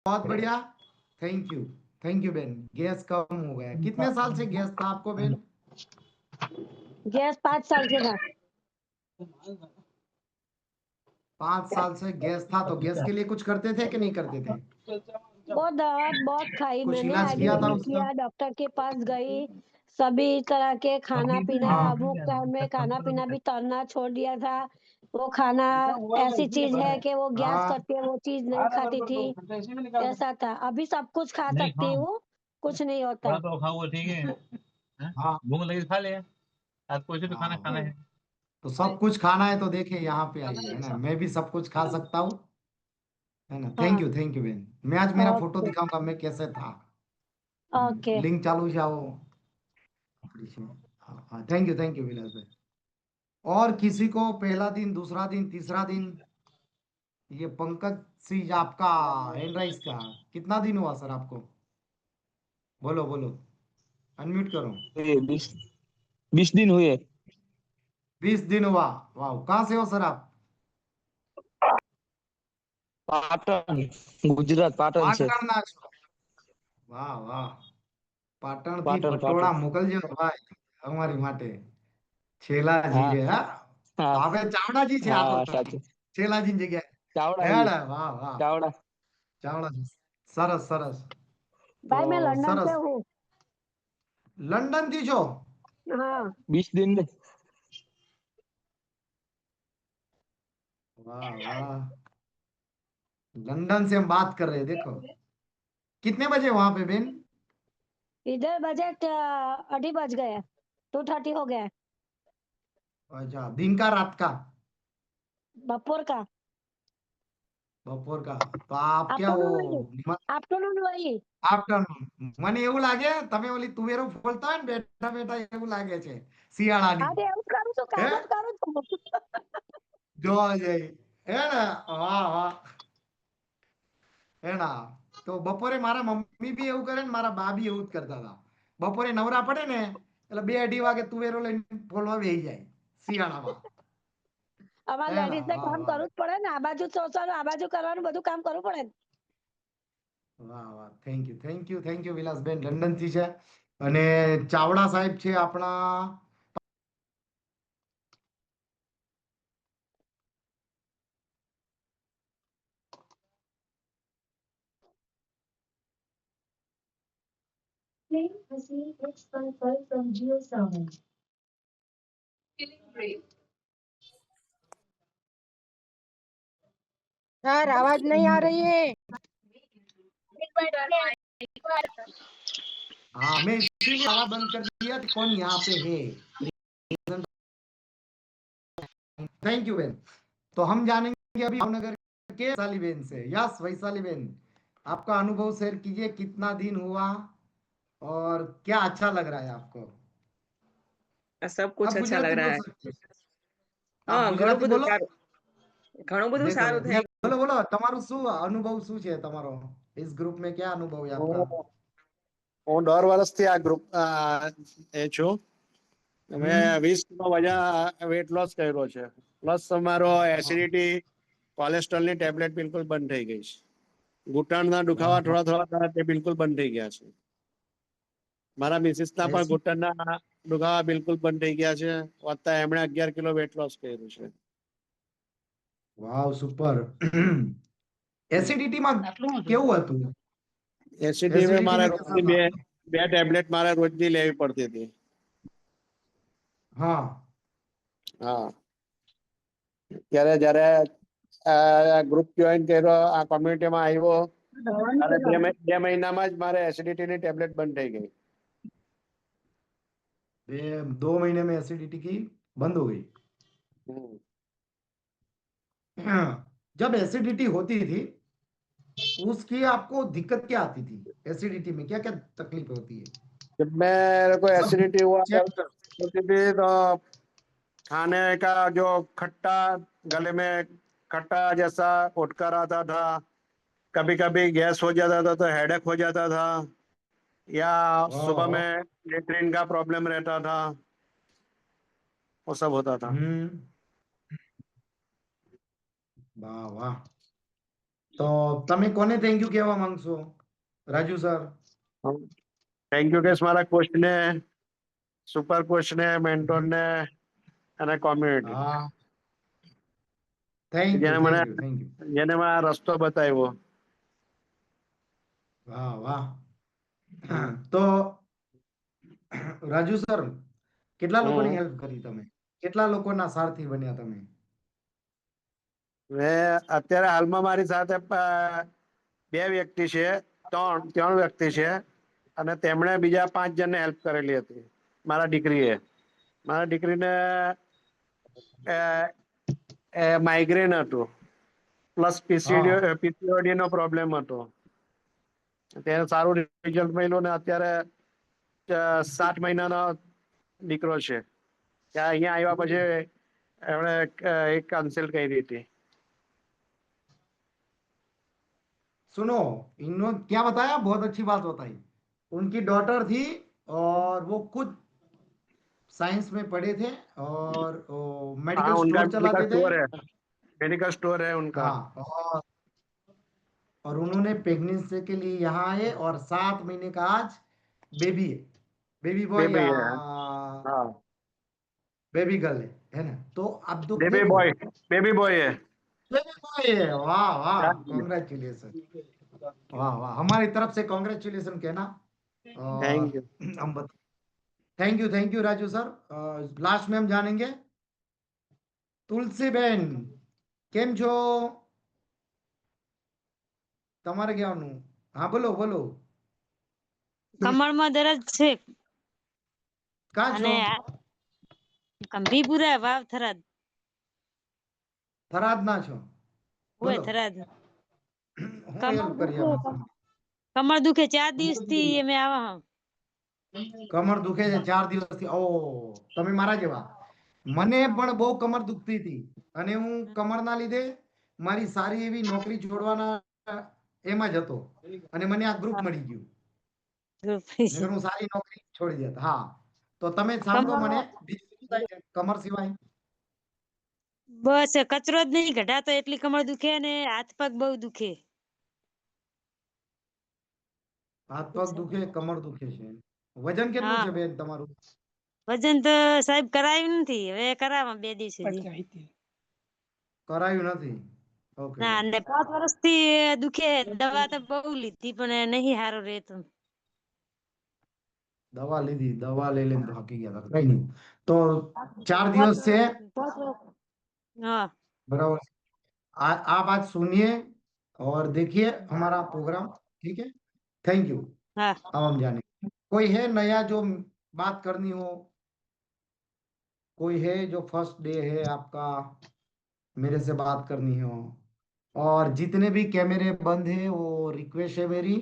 बहुत बढ़िया। Thank you. Thank you बेन, गैस कम हो गया। कितने साल से गैस था आपको बेन? गैस 5 साल से था। 5 साल से गैस था, तो गैस के लिए कुछ करते थे कि नहीं करते थे? बहुत दवा बहुत खाई कुछ मैंने, इलाज किया था आयुर्वेदिक उसका? किया, डॉक्टर के पास गई, सभी तरह के खाना पीना, हाँ भूख टाइम में खाना पीना भी तलना छोड़ दिया था। वो खाना ऐसी चीज है कि वो गैस हाँ। करती है, वो चीज नहीं खाती थी, ऐसा था। अभी सब कुछ खा सकती हूँ, कुछ नहीं होता। तो खाओ ठीक है, हाँ भूख लगी खा ले, आपको तो खाना हाँ, खाना है। तो सब कुछ खाना है तो देखिए यहाँ पे आइए, है ना, मैं भी सब कुछ खा सकता हूँ, है ना। हाँ, थैंक यू बेन। मैं आज मेरा फोटो ओके दिखाऊंगा मैं कैसे था। ओके। लिंक चालू जाओ। हाँ, थैंक यू विलास भाई। और किसी को पहला दिन, दूसरा दिन, तीसरा दिन? ये पंकज सिंह आपका हैंड राइज का कितना दिन हुआ सर आपको? बोलो बोलो, अनम्यूट करो। 20 दिन हुए। 20 दिन हुआ। वाह, कहाँ से हो सर आप? पाटन, गुजरात, पाटन से। पाटण ना છો? વાહ વાહ, પાટણ થી पाटन પટોળા पाटन। મોકલજો ભાઈ અમારી માટે। છેલાજી हाँ છે, હા? તો हाँ આપણે ચાવડાજી છે આ તો, हाँ साचू। છેલાજી જગ્યાએ। चावड़ा जी, હેડ, વાહ વાહ, चावड़ा। ચાવડાજી। સરસ સરસ। તો भाई मैं लंदन સરસ। से हूँ। લંડન થી છો? हाँ 20 दिन में। वाह वाह, लंदन से हम बात कर रहे हैं, देखो। कितने बजे वहां पे बेन? इधर बजट 2:30 बज गए, 2:30 हो गया है, अच्छा, दिन का रात का? बपोर का। બપોર का? તો આપ क्या हो? आफ्टरनून वही। આફ્ટરનૂન મને એવું લાગે તમે ઓલી તુવેરો ફોલતા હોય ને બેઠા બેઠા, એવું લાગે છે શિયાળાની। अरे એવું કરું છું, હે, કામ જ કરું છું। જોવા જઈ, હે ને? વાહ વાહ, હે ના? તો બપોરે મારા મમ્મી બી એવું કરે ને મારા બા બી એવું જ કરતા હતા। બપોરે નવરા પડે ને એટલે 2-2:30 વાગે તુવેરો લઈને ફોલવા બેસી જાય શિયાળામાં, અમારા હે ના? લેડીઝ ને વાહ કામ વાહ કરવું જ પડે ને, આ બાજુ સોચવાનું, આ બાજુ કરવાનું, બધું કામ કરવું પડે ને। વાહ વાહ, થેન્ક યુ વિલાસબેન લંડન થી છે। અને ચાવડા સાહેબ છે આપણા। Playing Hasi X55 from Geo Salmon. Sir आवाज नहीं आ रही है। हाँ, मैं इसीलिए आवाज बंद कर दिया कि कौन यहाँ पे है। Thank you Ben. तो हम जानेंगे अभी भावनगर के वैशाली बेन से। यस वैशाली बेन, आपका अनुभव शेयर कीजिए, कितना दिन हुआ और क्या अच्छा लग रहा है आपको? सब कुछ आप अच्छा लग गुजराती रहा बोल है। सकते हैं। आप हाँ, गुजराती बोलो। ઘણું બધું देखो સારું થઈ बोलो बोलो, તમારું શું અનુભવ શું છે તમારો? इस ग्रुप में क्या अनुभव है आपका? હું 1.5 વર્ષથી આ ગ્રુપ એ છું। મેં 20 કિલો વેટ લોસ કર્યો છે, પ્લસ તમારો એસિડિટી, કોલેસ્ટ્રોલની ટેબ્લેટ બિલકુલ બંધ થઈ ગઈ છે। ઘૂંટણના દુખાવા થોડા થોડા હતા તે બિલકુલ બંધ થઈ ગયા છે। મારા મિસિસના પણ ઘૂંટણના દુખાવા બિલકુલ બંધ થઈ ગયા છે, વત્તા એમણે 11 કિલો વેટ લોસ કર્યું છે। વાવ, સુપર। એસિડિટી માં કેવું હતું? એસિડિટી મારે રોજની બે ટેબ્લેટ મારે રોજની લેવી પડતી હતી। હા હા, ત્યારે જ્યારે ગ્રુપ જોઈન કર્યો, આ કોમ્યુનિટીમાં આવ્યો, ત્યારે 2 મહિનામાં જ મારે એસિડિટીની ટેબ્લેટ બંધ થઈ ગઈ। 2 महीने में एसिडिटी की बंद हो गई। जब एसिडिटी होती थी उसकी आपको दिक्कत क्या आती थी? एसिडिटी में क्या क्या तकलीफ होती है? जब मेरे को सब एसिडिटी हुआ चेक कर। होती थी तो खाने का जो खट्टा, गले में खट्टा जैसा उठकर आता था, कभी कभी गैस हो जाता था, तो हेडेक हो जाता था, या वाह सुबह वाह। में लेट्रिन का प्रॉब्लम रहता था, वो सब होता था। वाह वाह। તો તમે કોને થેન્ક યુ કહેવા માંગશો રાજુ સર? થેન્ક યુ કેસ મારા કોચ ને, સુપર કોચ ને, મેન્ટોર ને અને કોમ્યુનિટી હા, થેન્ક યુ જેને મને થેન્ક યુ. જેને મને આ રસ્તો બતાવ્યો. વાહ વાહ. તો રાજુ સર, કેટલા લોકોની હેલ્પ કરી તમે? કેટલા લોકોના સારથી બન્યા તમે? મેં અત્યારે હાલમાં મારી સાથે બે વ્યક્તિ છે, ત્રણ વ્યક્તિ છે, અને તેમણે બીજા 5 જણને હેલ્પ કરેલી હતી. મારા દીકરીને માઇગ્રેન હતું, પ્લસ પીસીઓડી નો પ્રોબ્લેમ હતો. ત્યારે સારું રિઝલ્ટ મળ્યું ને અત્યારે 7 મહિનાનો દીકરો છે. ત્યાં અહીંયા આવ્યા પછી એમણે એક કન્સલ્ટ કરી હતી. सुनो, इन्होंने क्या बताया, बहुत अच्छी बात बताई। उनकी डॉटर थी और वो खुद साइंस में पढ़े थे और हाँ, मेडिकल उनका स्टोर चलाते थे। मेडिकल स्टोर है उनका। हाँ, और उन्होंने प्रेगनेंसी के लिए यहाँ आए और 7 महीने का आज बेबी है, बेबी बॉय बेबी या है, हाँ, बेबी गर्ल है ना? तो अब तो बेबी देखो, बॉय, बेबी बॉय है। बेबी बॉय है। वाह वाह, कॉन्ग्रेचुलेशन, वाह वाह, हमारी तरफ से कॉन्ग्रेचुलेशन कहना। और थैंक यू। हम बता, thank you Raju sir. Last में हम जानेंगे तुलसी बेन, केम छो? તમારે કહેવાનું? હા, બોલો બોલો. કમળમાં દર્દ છે કા છો? અને ગંભીરપુરા વાવ થરાદ થરાદ ના છો? હોય બોલો, થરાદ. હું કમર હેલ્પ કરી દુખે આપું? કમર દુખે 4 દિવસથી અમે આવા હા. કમર દુખે છે 4 દિવસથી? ઓ, તમે મારા જેવા. મને પણ બહુ કમર દુખતી હતી અને હું કમરના લીધે મારી સારી એવી નોકરી છોડવાના એમાં જ હતો અને મને આ ગ્રુપ મળી ગયું, નકર હું સારી નોકરી છોડી દેત. હા, તો તમે સાંભળો મને, બીજું શું થાય છે કમર સિવાય? બસ કચરો જ નહીં કઢાતો એટલી કમર દુખે ને હાથ પગ બહુ દુખે. હાથ પગ દુખે, કમર દુખે છે. વજન કેટલું હા, છે બેન તમારું? વજન તો સાહેબ કરાયું નથી, હવે કરાવવા 2 દિવસ સુધી. કરાયું નથી? ઓકે. ના, ને 5 વર્ષથી દુખે, દવા તો બહુ લીધી પણ નહીં હારો રહેતો. દવા લીધી, દવા લઈ લઈને તો થાકી ગયા હતા, કઈ નહીં. તો 4 દિવસ से, हाँ, बराबर, आप आज सुनिए और देखिए हमारा प्रोग्राम, ठीक है? Thank you. हाँ, अब हम जाने, कोई है नया जो बात करनी हो? कोई है जो फर्स्ट डे है आपका, मेरे से बात करनी हो? और जितने भी कैमरे बंद है वो रिक्वेस्ट है मेरी,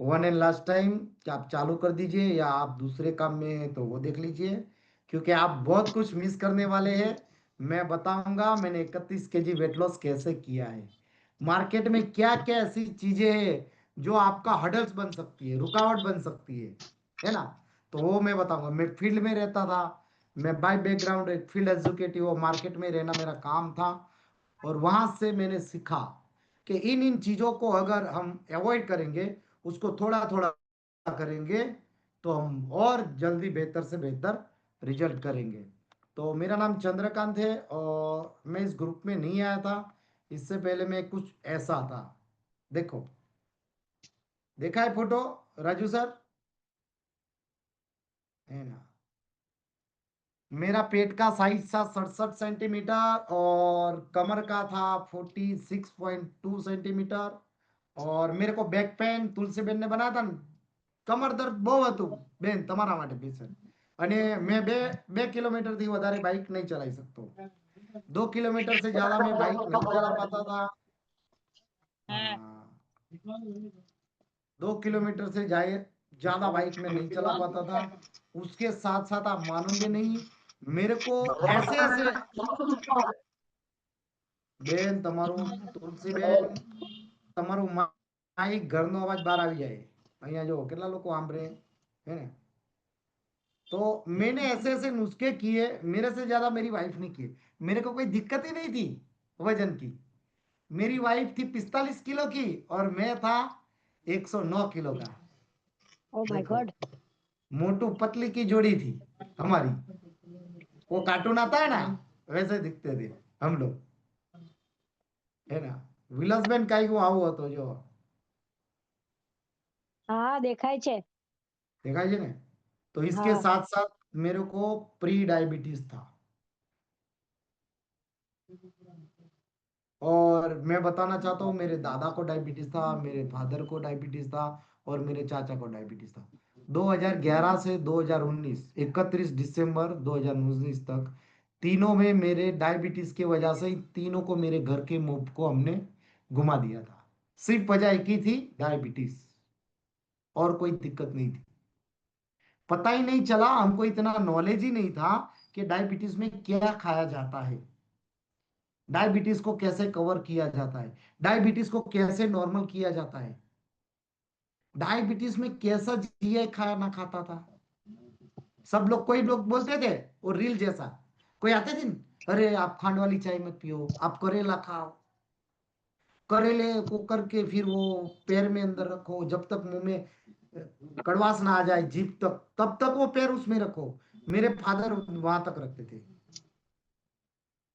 वन एंड लास्ट टाइम, कि आप चालू कर दीजिए, या आप दूसरे काम में हैं तो वो देख लीजिए, क्योंकि आप बहुत कुछ मिस करने वाले हैं। मैं बताऊंगा मैंने 31 केजी वेट लॉस कैसे किया है, मार्केट में क्या क्या ऐसी चीजें हैं जो आपका हडल्स बन सकती है, रुकावट बन सकती है ना? तो वो मैं बताऊंगा। मैं फील्ड में रहता था, मैं बाय बैकग्राउंड एक फील्ड एग्जीक्यूटिव, मार्केट में रहना मेरा काम था, और वहां से मैंने सीखा कि इन इन चीजों को अगर हम अवॉइड करेंगे, उसको थोड़ा थोड़ा करेंगे, तो हम और जल्दी बेहतर से बेहतर रिजल्ट करेंगे। तो मेरा नाम चंद्रकांत है और मैं इस ग्रुप में नहीं आया था, इससे पहले मैं कुछ ऐसा था। देखो, देखा है फोटो राजू सर, है ना? मेरा पेट का साइज था 67 सेंटीमीटर और कमर का था 46.2 सेंटीमीटर, और मेरे को बैक पेन तुलसी बेन ने बनाया था ने, कमर दर्द બહુ હતું બેન તમારા માટે સ્પેશિયલ, અને मैं 2 કિલોમીટર થી વધારે બાઇક नहीं ચલાવી सकतो, 2 किलोमीटर से ज्यादा मैं बाइक नहीं चला पाता था। हाँ, 2 किलोमीटर से ज्यादा बाइक में नहीं चला पाता था। उसके साथ साथ आप मानोगे नहीं, मेरे को ऐसे ऐसे, બેન તમારું તુલસી બેન, તમારું માઇક ઘરનો અવાજ બહાર આવી જાય, અહીંયા જો કેટલા લોકો સાંભળે है ना? तो मैंने ऐसे ऐसे नुस्खे किए, मेरे से ज्यादा मेरी वाइफ ने किए। मेरे को कोई दिक्कत ही नहीं थी वजन की, मेरी वाइफ थी 45 किलो की और मैं था 109 किलो का। ओ माय देखो, गॉड। मोटू पतली की जोड़ी थी हमारी। वो कार्टून आता है ना, वैसे दिखते थे हम लोग, है ना। વિલાસબેન કઈ આવું હતો જો हाँ देखाय छे। देखा है ने। तो इसके हाँ साथ साथ मेरे को प्री डायबिटीज था। और मैं बताना चाहता हूँ, मेरे दादा को डायबिटीज था, मेरे फादर को डायबिटीज था और मेरे चाचा को डायबिटीज था। 2011 से 2019, 31 दिसंबर 2019 तक तीनों में मेरे डायबिटीज की वजह से तीनों को, मेरे घर के मुंह को हमने घुमा दिया था। सिर्फ वजह एक ही थी, डायबिटीज, और कोई दिक्कत नहीं थी। पता ही नहीं चला, हमको इतना नॉलेज ही नहीं था कि डायबिटीज में क्या खाया जाता है, डायबिटीज को कैसे कवर किया जाता है, डायबिटीज को कैसे नॉर्मल किया जाता है, डायबिटीज में कैसा जीए खाना खाता था। सब लोग, कोई लोग बोलते थे वो रील जैसा, कोई आते थे, अरे आप खांड वाली चाय मत पियो, आप करेला खाओ, करेले को करके फिर वो पैर में अंदर रखो, जब तक मुंह में कड़वास ना आ जाए जीभ तक, तब तक वो पैर उसमें रखो। मेरे फादर वहां तक रखते थे,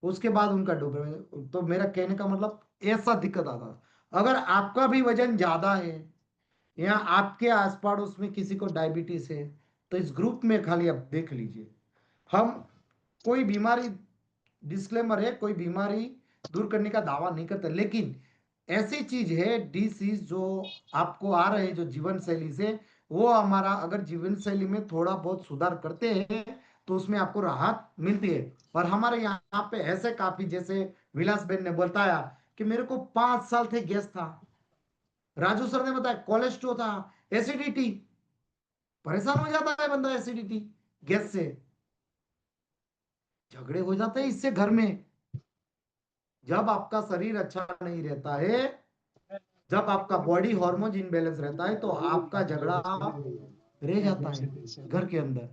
उसके बाद उनका डूबे। तो मेरा कहने का मतलब ऐसा दिक्कत आता था। अगर आपका भी वजन ज्यादा है या आपके आस पड़ोस में किसी को डायबिटीज है, तो इस ग्रुप में खाली आप देख लीजिए। हम कोई बीमारी, डिस्क्लेमर है, कोई बीमारी दूर करने का दावा नहीं करते, लेकिन ऐसी चीज है डिसीज जो आपको आ रहे हैं जो जीवन शैली से, वो हमारा अगर जीवन शैली में थोड़ा बहुत सुधार करते हैं तो उसमें आपको राहत मिलती है। और हमारे यहाँ पे ऐसे काफी, जैसे विलास बेन ने बताया कि मेरे को 5 साल थे गैस था, राजू सर ने बताया कोलेस्ट्रो था, एसिडिटी, परेशान हो जाता है बंदा एसिडिटी, गैस से। झगड़े हो जाते हैं इससे घर में। जब आपका शरीर अच्छा नहीं रहता है, जब आपका बॉडी हार्मोन इनबैलेंस रहता है, तो आपका झगड़ा रह जाता है घर के अंदर।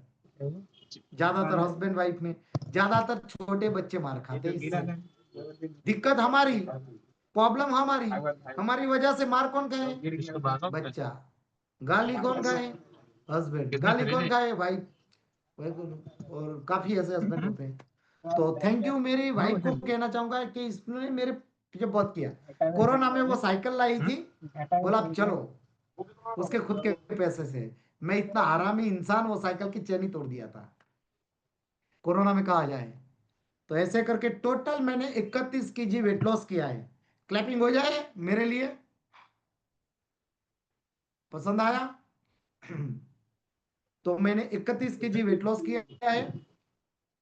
ज्यादातर हस्बैंड वाइफ में, ज्यादातर छोटे बच्चे मार खाते हैं इससे। दिक्कत हमारी, प्रॉब्लम हमारी, हमारी वजह से मार कौन खाए? बच्चा। गाली कौन खाए? हस्बैंड। गाली कौन खाए? वाइफ। और काफी ऐसे हस्बैंड होते हैं। तो थैंक यू, मेरी वाइफ को कहना चाहूंगा कि इसने मेरे पीछे बहुत किया। कोरोना में वो साइकिल लाई थी, बोला आप चलो, उसके खुद के पैसे से। मैं इतना आरामी इंसान, वो साइकिल की चेन ही तोड़ दिया था कोरोना में, कहा जाए तो। ऐसे करके टोटल मैंने 31 केजी वेट लॉस किया है। क्लैपिंग हो जाए मेरे लिए, पसंद आया? तो मैंने 31 केजी वेट लॉस किया है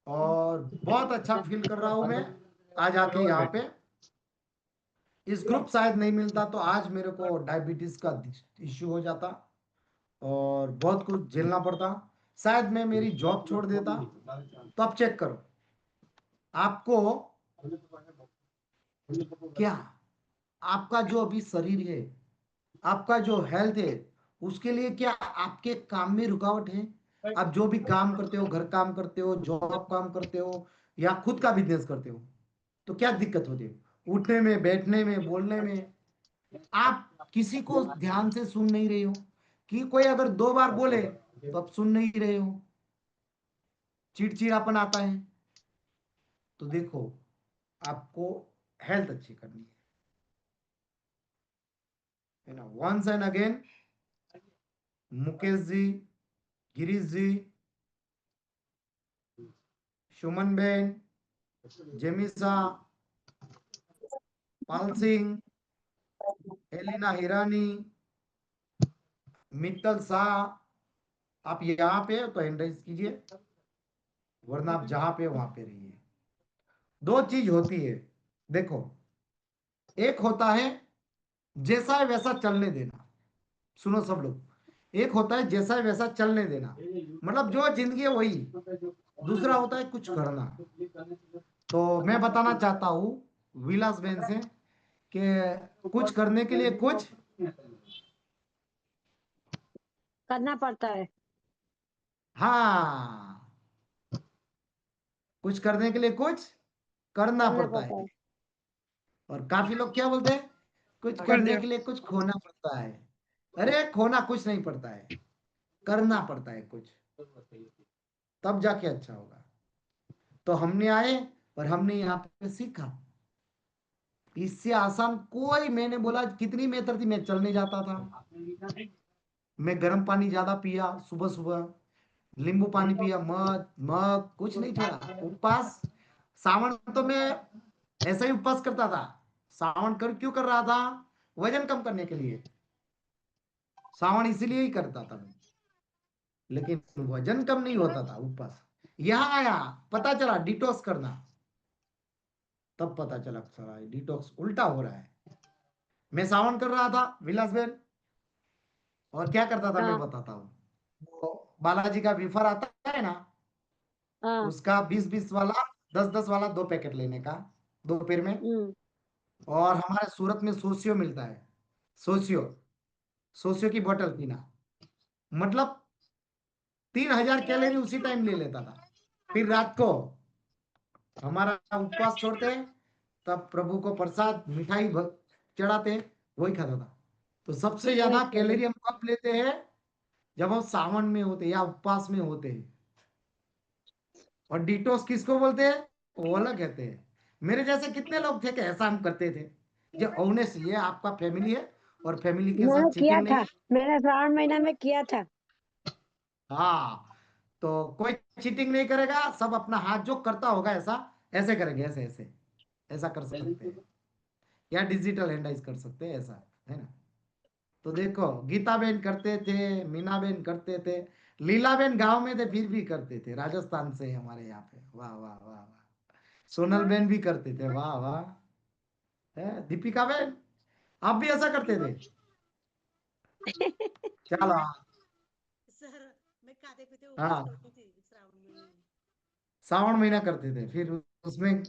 और बहुत अच्छा फील कर रहा हूं मैं आज आके यहाँ पे। इस ग्रुप शायद नहीं मिलता तो आज मेरे को डायबिटीज का इश्यू हो जाता और बहुत कुछ झेलना पड़ता। शायद मैं मेरी जॉब छोड़ देता। तो अब चेक करो, आपको क्या, आपका जो अभी शरीर है, आपका जो हेल्थ है, उसके लिए क्या आपके काम में रुकावट है? आप जो भी काम करते हो, घर काम करते हो, जॉब काम करते हो या खुद का बिजनेस करते हो, तो क्या दिक्कत होती है? उठने में, बैठने में, बोलने में। आप किसी को ध्यान से सुन नहीं रहे हो, कि कोई अगर 2 बार बोले तो आप सुन नहीं रहे हो, चिड़चिड़ापन आता है। तो देखो, आपको हेल्थ अच्छी करनी है ना। Once and again, Mukesh ji, Girish ji, Suman बेन, जेमिसा, पाल सिंह, एलिना हिरानी, मित्तल शाह, आप यहाँ पे हो तो हैंड राइज कीजिए, वरना आप जहां पे हो वहां पे रहिए। 2 चीज होती है, देखो, एक होता है जैसा है वैसा चलने देना। सुनो सब लोग, एक होता है जैसा है वैसा चलने देना, मतलब जो जिंदगी है वही। दूसरा होता है कुछ करना। तो मैं बताना चाहता हूँ विलास बेन से कि कुछ करने के लिए कुछ करना पड़ता है। हाँ, कुछ करने के लिए कुछ करना करना पड़ता पड़ता है। है। और काफी लोग क्या बोलते हैं, कुछ करने के लिए कुछ खोना पड़ता है। अरे खोना कुछ नहीं पड़ता है, करना पड़ता है कुछ, तब जाके अच्छा होगा। तो हमने आए और हमने यहाँ पे सीखा। इससे आसान कोई, मैंने बोला कितनी मेहतर थी, मैं चलने जाता था, मैं गर्म पानी ज्यादा पिया, सुबह सुबह नींबू पानी पिया, मध मग कुछ नहीं छोड़ा। उपवास, सावन तो मैं ऐसा ही उपवास करता था। सावन कर क्यों कर रहा था, वजन कम करने के लिए सावन इसीलिए ही करता था मैं, लेकिन वजन कम नहीं होता था उपवास। यहाँ आया, पता चला डिटॉक्स करना, तब पता चला सारा डिटॉक्स उल्टा हो रहा है। मैं सावन कर रहा था विलास बेन, और क्या करता था मैं हाँ बताता हूँ। वो बालाजी का वेफर आता है ना, हाँ। उसका 20-20 वाला, 10-10 वाला 2 पैकेट लेने का दोपहर में। हम्म। और हमारे सूरत में सोसियो मिलता है, सोसियो, सोसियो की बोतल पीना, मतलब 3000 कैलोरी उसी टाइम ले लेता था। फिर रात को हमारा उपवास छोड़ते हैं, तब प्रभु को प्रसाद मिठाई चढ़ाते, वही खाता था। तो सबसे वही ज्यादा कर कैलोरी हम कब लेते हैं, जब हम सावन में होते या उपवास में होते हैं। और डिटॉक्स किसको बोलते हैं, वो अलग कहते हैं। मेरे जैसे कितने लोग थे कि ऐसा हम करते थे। जो ऑनेस्ट, ये आपका फैमिली है और फैमिली के मैंने साथ किया चीटिंग नहीं था, है। मैंने श्रावण महीना में किया था। हाँ, तो कोई चीटिंग नहीं करेगा, सब अपना हाथ जो करता होगा ऐसा, ऐसे करेंगे, ऐसे ऐसे ऐसा कर सकते हैं, या डिजिटल हैंडाइज कर सकते हैं, ऐसा है ना। तो देखो, गीता बेन करते थे, मीना बेन करते थे, लीला बेन गांव में थे फिर भी करते थे, राजस्थान से हमारे यहाँ पे, वाह वाह वाह वाह। सोनल बेन भी करते थे, वाह वाह। है दीपिका बेन, आप भी ऐसा करते थे। चलो, हाँ, श्रावण महीना करते थे, फिर उसमें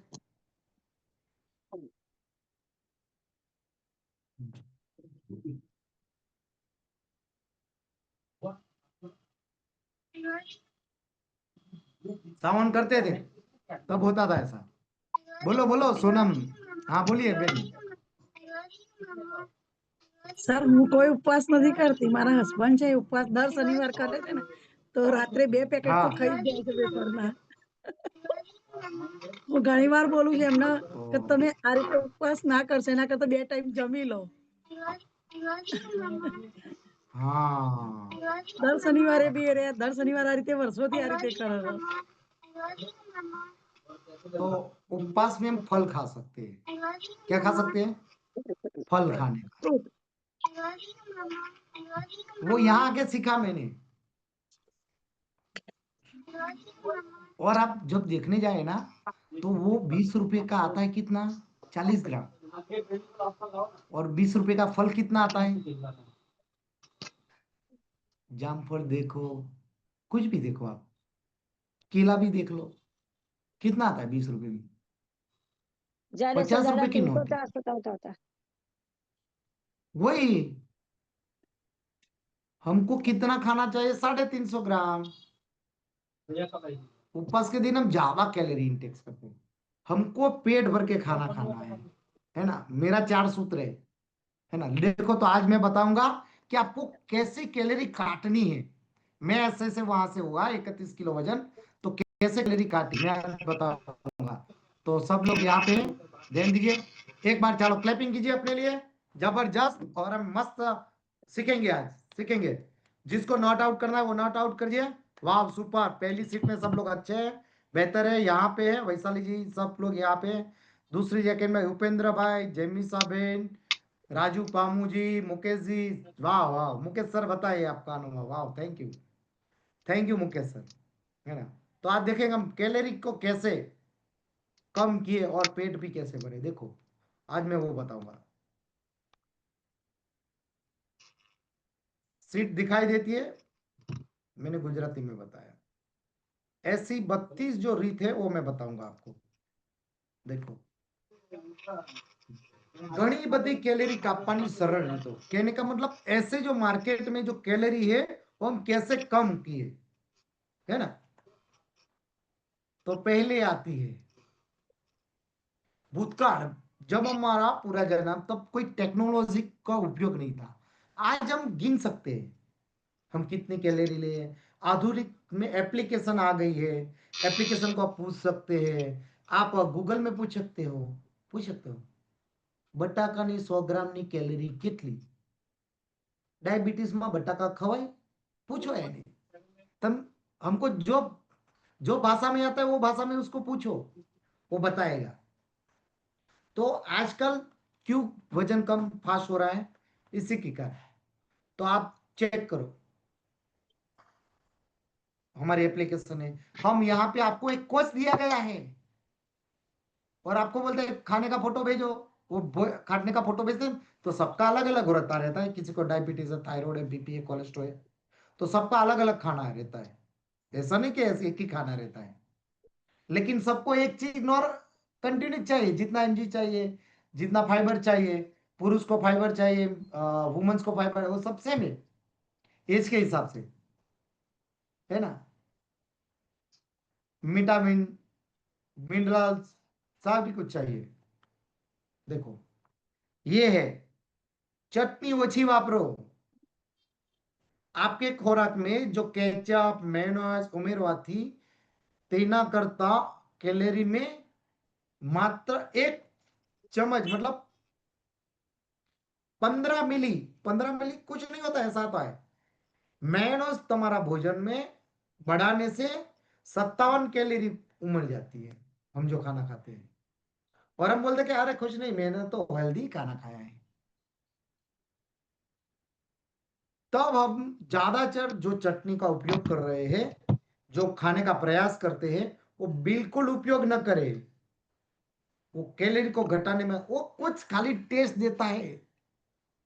सावन करते थे, तब होता था ऐसा। बोलो बोलो सोनम, हाँ बोलिए बेन। સર હું કોઈ ઉપવાસ નથી કરતી, મારા હસબન્ડ છે એ ઉપવાસ દર શનિવાર કરે છે ને, તો રાત્રે 2 પેકેટ તો हाँ, ખાઈ જ જાય છે વેફરના. હું ઘણી વાર બોલું છું એમને કે तो તમે આ રીતે ઉપવાસ ના કરશો, એના કરતા 2 ટાઈમ જમી લો. हाँ, દર શનિવારે બી એ રહ્યા, દર શનિવાર આ રીતે વર્ષોથી આ રીતે કરે છે. तो उपवास में हम फल खा सकते हैं। क्या खा सकते हैं, फल खाने का। ફ્રૂટ. वो यहाँ आके सीखा मैंने। और आप जब देखने जाए ना, तो वो 20 रुपए का आता है, कितना, 40 ग्राम। और 20 रुपए का फल कितना आता है, जामफल देखो, कुछ भी देखो आप, केला भी देख लो, कितना आता है 20 रुपए में, ज्यादा से 50 ज्यादा रुपए की 300 नोट है। 400 का होता था। वही, हमको कितना खाना चाहिए, 350 ग्राम। उपवास के दिन हम ज्यादा कैलोरी इंटेक्स करते हैं, हमको पेट भर के खाना खाना है ना। मेरा 4 सूत्र है ना। देखो, तो आज मैं बताऊंगा कि आपको कैसे कैलोरी काटनी है। मैं ऐसे से वहां से हुआ 31 किलो वजन, तो कैसे कैलोरी काटी मैं आज बताऊंगा। तो सब लोग यहाँ पे ध्यान दीजिए, एक बार चलो क्लैपिंग कीजिए अपने लिए, जबरदस्त। और हम मस्त सीखेंगे, आज सीखेंगे। जिसको नॉट आउट करना है वो नॉट आउट करिए। वाह सुपर, पहली सीट में सब लोग अच्छे हैं, बेहतर है। यहाँ पे है वैशाली जी, सब लोग यहाँ पे हैं। दूसरी जगह में उपेंद्र भाई, जेमिसा बेन, राजू पामू जी, मुकेश जी, वाह वाह। मुकेश सर बताइए आपका अनुभव, वाह, थैंक यू मुकेश सर, है ना। तो आज देखेंगे हम कैलोरी को कैसे कम किए और पेट भी कैसे भरे। देखो, आज मैं वो बताऊंगा। सीट दिखाई देती है, मैंने गुजराती में बताया। ऐसी 32 जो रीत है वो मैं बताऊंगा आपको। देखो, घनी बड़ी कैलोरी कापવાની સરળ રીતો, कहने का मतलब ऐसे जो मार्केट में जो कैलोरी है वो हम कैसे कम किए, है ना। तो पहले आती है भूतकाल। जब हमारा पूरा जन्म तब कोई टेक्नोलॉजी का उपयोग नहीं था। आज हम गिन सकते हैं हम कितनी कैलोरी ले। आधुनिक में एप्लीकेशन आ गई है, एप्लीकेशन को आप पूछ सकते हैं, आप गूगल में पूछ सकते हो બટાકાની 100 ગ્રામની કેલરી કેટલી। डायबिटीज में बटाका खवाय, पूछो है नहीं। तुम हमको जो जो भाषा में आता है वो भाषा में उसको पूछो, वो बताएगा। तो आजकल क्यों वजन कम फास्ट हो रहा है, इसी की कारण। तो आप चेक करो, हमारी एप्लीकेशन है, हम यहाँ पे आपको एक कोच दिया गया है और आपको बोलते हैं खाने का फोटो भेजो, वो खाने का फोटो भेजते हैं तो सबका अलग अलग होता रहता है। किसी को डायबिटीज है, थायराइड है, बीपी है, कोलेस्ट्रॉल है, तो सबका अलग अलग खाना रहता है। ऐसा नहीं कि ऐसे एक ही खाना रहता है, लेकिन सबको एक चीज और कंटिन्यू चाहिए, जितना एमजी चाहिए, जितना फाइबर चाहिए। पुरुष को फाइबर चाहिए, वुमेन्स को फाइबर, वो सब सेम है एज के हिसाब से, है ना। विटामिन, मिनरल्स, सब भी कुछ चाहिए। देखो ये है, चटनी ओછી वापरो। आपके खोराक में जो केचप मेयोनेज़ उमेरवाथी तेना करता कैलोरी में मात्र 1 चम्मच मतलब 15 मिली, 15 मिली कुछ नहीं होता, ऐसा आता है। मेयोनेज़ तुम्हारा भोजन में बढ़ाने से 57 कैलोरी उमड़ जाती है, हम जो खाना खाते हैं। और हम बोलते कि अरे कुछ नहीं, मैंने तो हेल्दी खाना खाया है। तब हम ज्यादातर जो चटनी का उपयोग कर रहे हैं, जो खाने का प्रयास करते हैं, वो बिल्कुल उपयोग न करें। वो कैलोरी को घटाने में वो कुछ खाली टेस्ट देता है।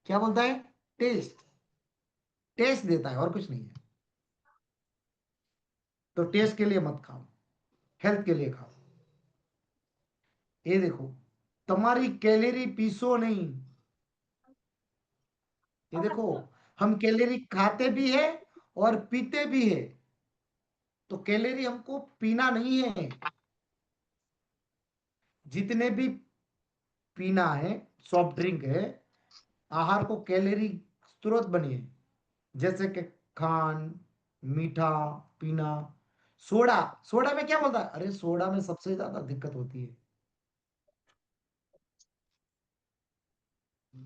क्या बोलता है? टेस्ट, टेस्ट देता है और कुछ नहीं है। तो टेस्ट के लिए मत खाओ, हेल्थ के लिए खाओ। ये देखो, तुम्हारी कैलोरी पीसो नहीं। ये देखो, हम कैलोरी खाते भी है और पीते भी है, तो कैलोरी हमको पीना नहीं है। जितने भी पीना है, सॉफ्ट ड्रिंक है, आहार को कैलोरी स्रोत बनिए, जैसे कि खांड, मीठा पीना। सोडा, सोडा में क्या बोलता है? अरे सोडा में सबसे ज्यादा दिक्कत होती है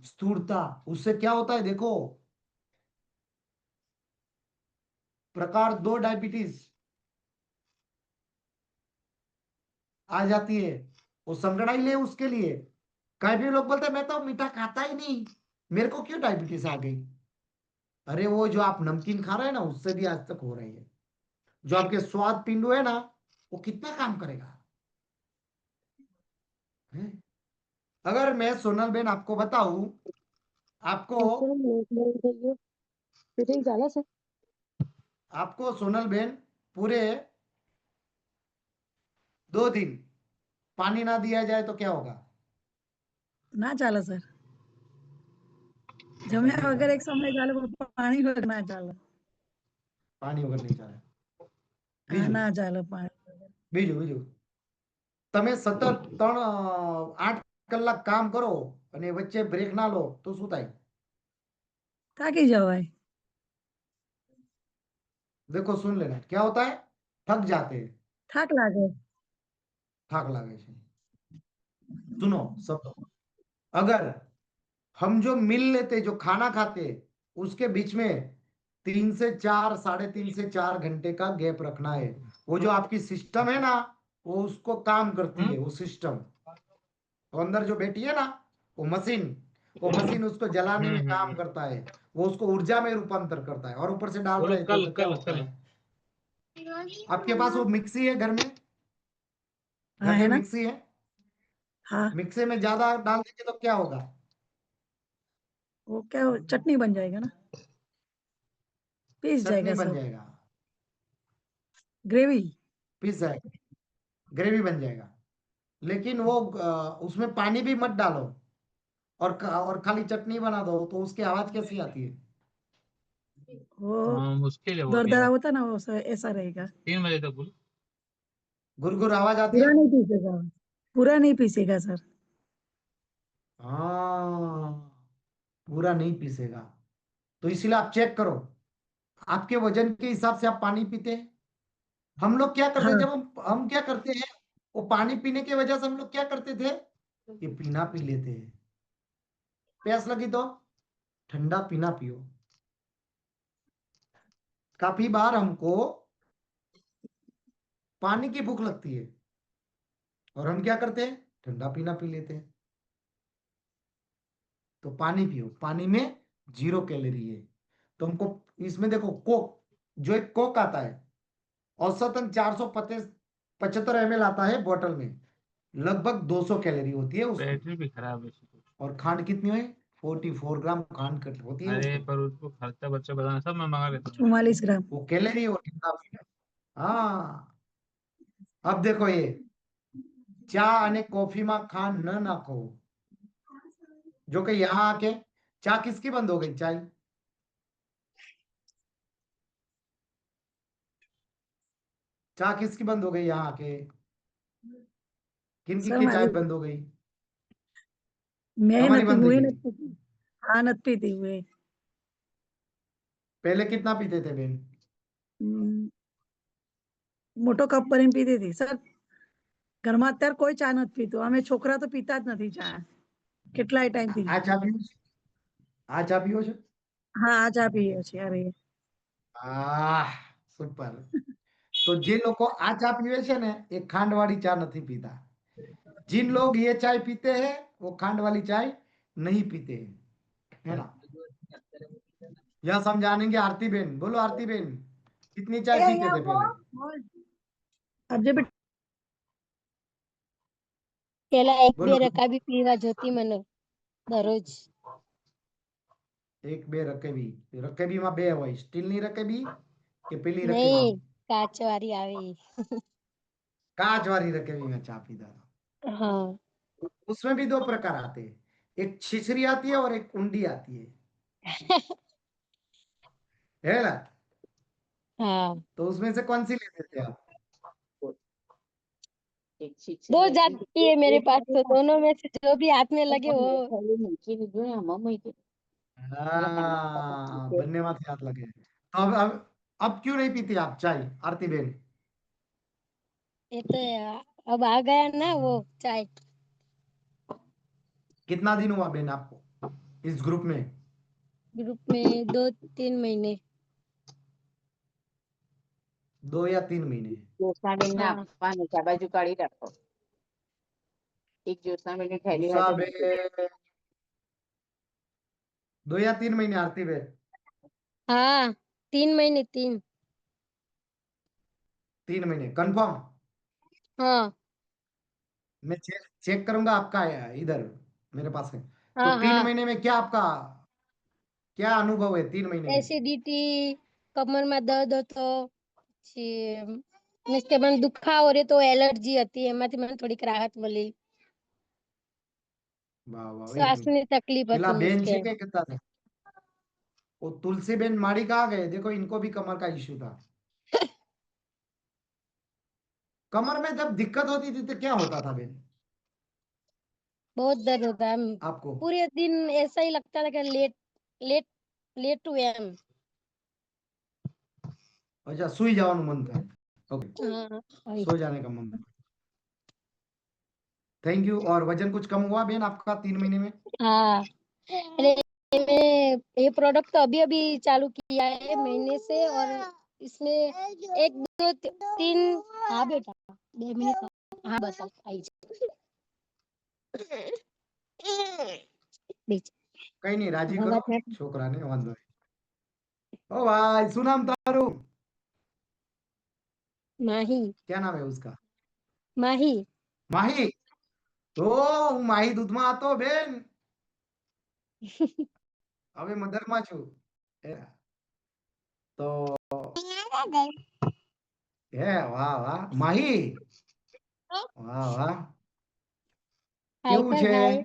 स्थूलता। उससे क्या होता है देखो, प्रकार 2 डायबिटीज आ जाती है। वो संगड़ा ही ले उसके लिए। कई भी लोग बोलते हैं मैं तो मीठा खाता ही नहीं, मेरे को क्यों डायबिटीज आ गई। अरे वो जो आप नमकीन खा रहे हैं ना, उससे भी आज तक हो रही है। जो आपके स्वाद पिंडो है ना, वो कितना काम करेगा है? अगर मैं सोनल बेन आपको बताऊं, आपको आपको सोनल बेन पूरे 2 दिन पानी ना दिया जाए तो क्या होगा? ના ચાલે સર. જમ્યા વગર એક સમય ચાલે પણ પાણી વગર ના ચાલે. પાણી વગર નહીં ચાલે. હા, બીજું ના ચાલે પાણી વગર. બીજું બીજું તમે સતત 8 કલાક કામ કરો અને વચ્ચે બ્રેક ના લો તો શું થાય? થાકી જવાય. देखो सुन लेना, क्या होता है? थक जाते हैं, થાક લાગે. થાक लागे છે। सुनो सब, अगर हम जो मिल लेते, जो खाना खाते, उसके बीच में 3 से 4, 3.5 से 4 घंटे का गैप रखना है। वो जो आपकी सिस्टम है ना, वो उसको काम करती है, वो सिस्टम। तो अंदर जो बैठी है ना, वो मशीन उसको जलाने में काम करता है। वो उसको ऊर्जा में रूपांतर करता है और ऊपर से डाल बोलो रहे थे तो क्या कल होता है? आपके पास वो मिक्सी है घर में? હા घर में એના मिक्सी है? हाँ मिक्सी में ज्यादा डाल देंगे तो क्या होगा? वो क्या चटनी बन जाएगा ना, पीस चटनी जाएगा बन सब. जाएगा, ग्रेवी. पीस जाएगा, ग्रेवी बन जाएगा। लेकिन वो उसमें पानी भी मत डालो और खाली चटनी बना दो, तो उसकी आवाज कैसी आती है? वो हाँ मुश्किल है वो अभी दरदरा तो। होता ना, वो ऐसा रहेगा. 3 बजे तक बोलो। गुरगुर आवाज आती पूरा है? नहीं पीसेगा, पूरा नहीं पीसेगा सर. हाँ, पूरा नहीं पीसेगा। तो इसीलिए आप चेक करो, आपके वजन के हिसाब से आप पानी पीते हैं। हम लोग क्या करते हैं, हाँ जब हम क्या करते हैं, वो पानी पीने की वजह से हम लोग क्या करते थे, ये पीना पी लेते हैं। प्यास लगी तो ठंडा पीना पियो। काफी बार हमको पानी की भूख लगती है और हम क्या करते हैं, ठंडा पीना पी लेते हैं। तो पानी पियो, पानी में 0 कैलोरी है। तो हमको इसमें देखो, कोक, जो एक कोक आता है औसतन 475 ml आता है बोतल में, लगभग 200 कैलोरी होती है उसमें। बैटरी भी खराब है इसकी। और खांड कितनी है, 44 ग्राम खांड कट होती है अरे उसमें। पर उसको खर्चा बच्चा बताना, सब मैं मंगा लेता हूँ। 44 ग्राम। वो कैलोरी और कितना। हाँ, अब देखो ये चा અને કોફીમાં ખાંડ ન નાખો। जो कि यहाँ आके चा किसकी बंद हो गई, चाय। चा किसकी बंद हो गई यहाँ आके, किनकी सर की मारी चाय बंद हो गई। मैं તમારી નથી બંધ હું થઈ એ ગઈ। નથી પીતી. હા નથી પીતી હું એ. पहले कितना पीते थे बेन। હમ, મોટો કપ ભરીને પીતી હતી સર. ઘરમાં અત્યારે કોઈ ચા નથી પીતું, અમે છોકરા તો પીતા જ નથી ચા કેટલાય ટાઈમથી. આ ચા પીવો છે, આ ચા પીવો છે। હા આ ચા પીએ છીએ અરે. આહ, સુપર। तो જે લોકો આ ચા પીવે છે ને, એ ખાંડ वाली चा नहीं पीता। जिन लोग ये चाय पीते हैं वो खांड वाली चाय नहीं पीते हैं, है ना। यह समझानेंगे आरती बेन। बोलो आरती बेन, कितनी चाय पीते थे पहले। अब जब પેલા એક બે बोलो, રકાબી પીવા જોતી મને દરરોજ। एक बे रकेबी। रकेबी में बे હોય, स्टील ની रकेबी કે પેલી નહીં, रकेबी, કાચ વાળી આવી। कांच वाली रकेबी में चा पीता था। हाँ उसमें भी 2 प्रकार आते हैं, एक छिछरी आती है और एक उंडी आती है ना। हाँ, तो उसमें से कौन सी लेते थे आप। एक दो छिछली जाती है मेरे पास, तो दोनों में से जो भी हाथ में लगे वो। મૂકી દીધું ને આમાં મૂકી हाँ, बनने में हाथ लगे। तो अब क्यों नहीं पीती आप चाय आरती बेन। ये तो अब आ गया ना वो चाय। कितना दिन हुआ बेन आपको इस ग्रुप में। ग्रुप में 2-3 महीने। 2 या 3 महीने। જોસાબેનને हाँ આપવાનું છે, આ બાજુ કાઢી રાખો. એક જોસાબેનની થેલી હોય તો મૂકી દો. बेन 2 या 3 महीने आरती बेन। हाँ 3 महीने 3। 3 महीने कंफर्म। हाँ मैं चेक करूंगा आपका इधर मेरे पास है। तो हाँ 3 हाँ, महीने में क्या आपका क्या अनुभव है 3 महीने में। एसिडिटी, कमर में दर्द હતો પછી मीन्स के मन दुखाવો रे तो एलर्जी હતી એમાંથી મને થોડીક રાહત મળી। वाह वाह, एक मिनट। શ્વાસની તકલીફ પેલા હતી मीन्स बेन के। છે કે कहता था, वो तुलसी बेन माड़ी कहाँ गए, देखो इनको भी कमर का इश्यू था। कमर में जब दिक्कत होती थी तो क्या होता था बेन बहुत दर्द होता है आपको। पूरे दिन ऐसा ही लगता था कि लेट लेट लेटू एम। अच्छा, सुई जाओ मन था। ओके, हाँ वही। सो जाने का मन था। Thank you. और वजन कुछ कम हुआ बेन आपका 3 महीने में। हाँ अरे मैंने ये प्रोडक्ट तो अभी अभी चालू किया है महीने से, और इसमें 1 2 3। हाँ बेटा 2 मिनट। हाँ बस अब आई बीच कहीं नहीं, राजी हाँ, करो बात में छोकरा ने वांधो नहीं। ओ भाई, सुनाम तारू, माही क्या नाम है उसका। माही। माही। तो હું માહી દૂધમાં હતો બેન, હવે મધરમાં છું। હે, તો હે, વાહ વાહ માહી, વાહ વાહ, हाय કેવું कर છે। हाय।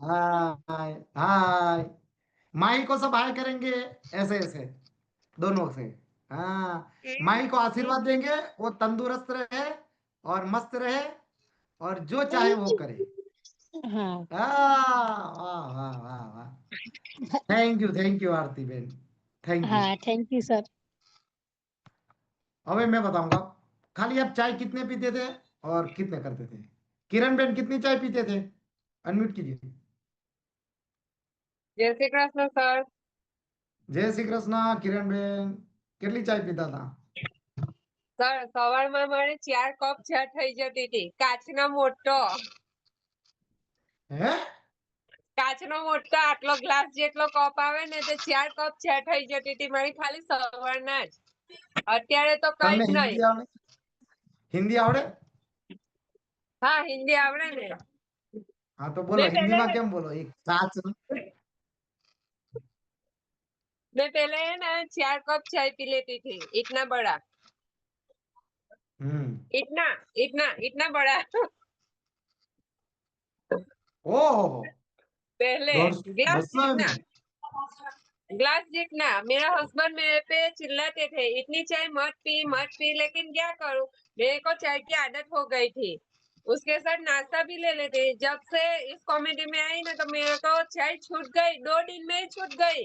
हाय हाय। माही को सब हाय करेंगे, ऐसे ऐसे दोनों से। हाँ, माही को आशीर्वाद देंगे, वो तंदुरुस्त रहे और मस्त रहे और जो चाहे वो करे। हाँ वाह वाह वाह वाह, thank you Aarti Ben, thank you. हाँ थैंक यू सर। अबे मैं बताऊंगा, खाली आप चाय कितने पीते थे और कितने करते थे? किरण बेन कितनी चाय पीते थे? अनम्यूट कीजिए। જય શ્રી કૃષ્ણ સર. जय श्री कृष्ण। किरण बेन કેટલી ચાય પીતા હતા? સર સવારમાં મારે 4 કપ ચા થઈ જતી હતી. હે? કાચનો મોટો આટલો ગ્લાસ જેટલો કપ આવે ને તે 4 કપ ચા થઈ જતી હતી મારી ખાલી સવારના જ. અત્યારે તો કઈ તમને જ નહીં. હિન્દી આવડે? હિન્દી આવડે? હા હિન્દી આવડે ને. हाँ तो बोलो, मैं हिंदी पहले में क्या बोलो एक साथ। मैं पहले है ना 4 कप चाय पी लेती थी इतना बड़ा. इतना इतना इतना बड़ा. ओहो, पहले 200 ग्लास 200 जितना. ml। ग्लास जितना. मेरा हस्बैंड मेरे पे चिल्लाते थे इतनी चाय मत पी, लेकिन क्या करूं, मेरे को चाय की आदत हो गई थी. उसके साथ नाश्ता भी ले लेते. जब से इस कॉमेडी में आई ना तो मेरे को चाय छूट गई, 2 दिन में ही छूट गई.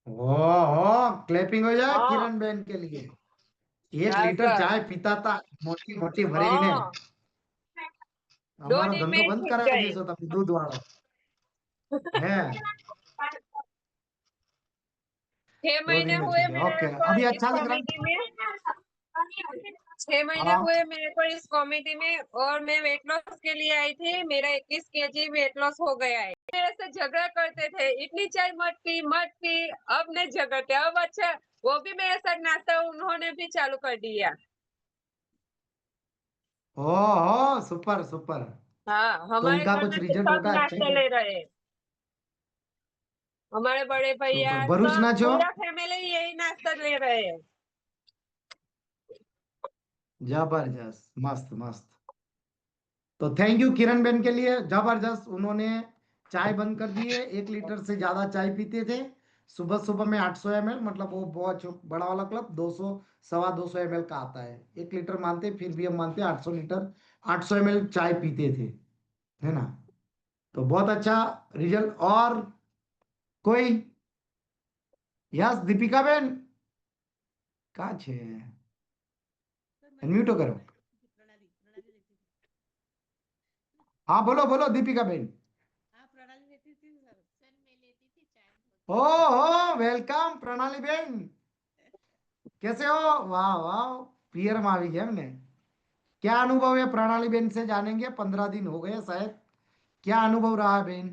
ओहो, क्लैपिंग हो जाए हाँ किरण बेन के लिए। 1 हाँ लीटर सर. चाय पीता था मोटी मोटी भरीने। हाँ 2 हमारो दिन में धंधो ही बंद छूट करावी गई. देशो તમે दूध वाળો। હે, 6 2 महीने दिन में हुए छूटे। मेरे ओके, को अभी इस अच्छा लग रहा कॉमेडी में. 6 महीने हाँ। हुए मेरे को इस कॉमेडी में और मैं वेट लॉस के लिए आई थी. मेरा 21 केजी वेट लॉस हो गया है. मेरे से झगड़ा करते थे इतनी चाय मत पी. अब नहीं झगड़ते. अब अच्छा वो भी मेरे साथ नाश्ता उन्होंने भी चालू कर दिया. ओहो, सुपर सुपर। हाँ तो हमारे उनका घर कुछ में तो रिजल्ट सब होगा अच्छा नाश्ता ही। ले रहे हैं. हमारे बड़े भैया सुपर, भरूच सब ना છો? पूरा फैमिली यही नाश्ता ले रहे हैं. जबरदस्त, मस्त मस्त। तो थैंक यू किरण बेन के लिए, जबरदस्त। उन्होंने चाय बंद कर दी है, 1 लीटर से ज्यादा चाय पीते थे। सुबह सुबह में 800 ml, मतलब वो बहुत बड़ा वाला क्लब 200 सवा 200 ml का आता है। 1 लीटर मानते, फिर भी हम मानते 800 लीटर 800 ml चाय पीते थे, है ना? तो बहुत अच्छा रिजल्ट। और कोई? यस दीपिका बेन कहाँ છે? अनम्यूट करो। हाँ बोलो बोलो दीपिका बेन। ओ वेलकम प्रणाली बेन, कैसे हो? वाह वाह, पियर में આવી ગયા એમને। क्या अनुभव है प्रणाली बेन से जानेंगे, 15 दिन हो गए शायद। क्या अनुभव रहा बेन?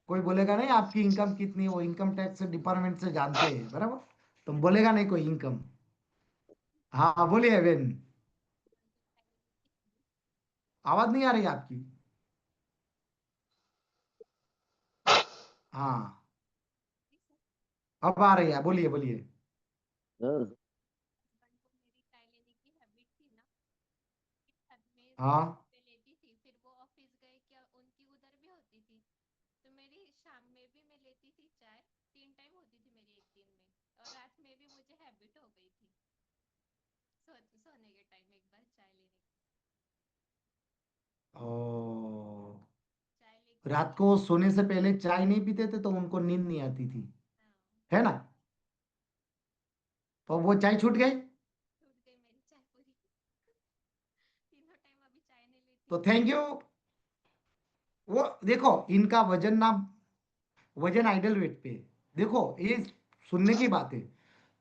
कोई बोलेगा नहीं आपकी इनकम कितनी, वो इनकम टैक्स डिपार्टमेंट से जानते हैं बराबर, तुम बोलेगा नहीं कोई इनकम। हाँ बोलिए बेन, आवाज नहीं आ रही आपकी। हाँ अब आ रही है, बोलिए बोलिए। हाँ ओ, रात को सोने से पहले चाय नहीं पीते थे तो उनको नींद नहीं आती थी, है ना? तो वो चाय छूट गई। तो थैंक यू। वो देखो इनका वजन ना, वजन आइडल वेट पे। देखो ये सुनने की बात है।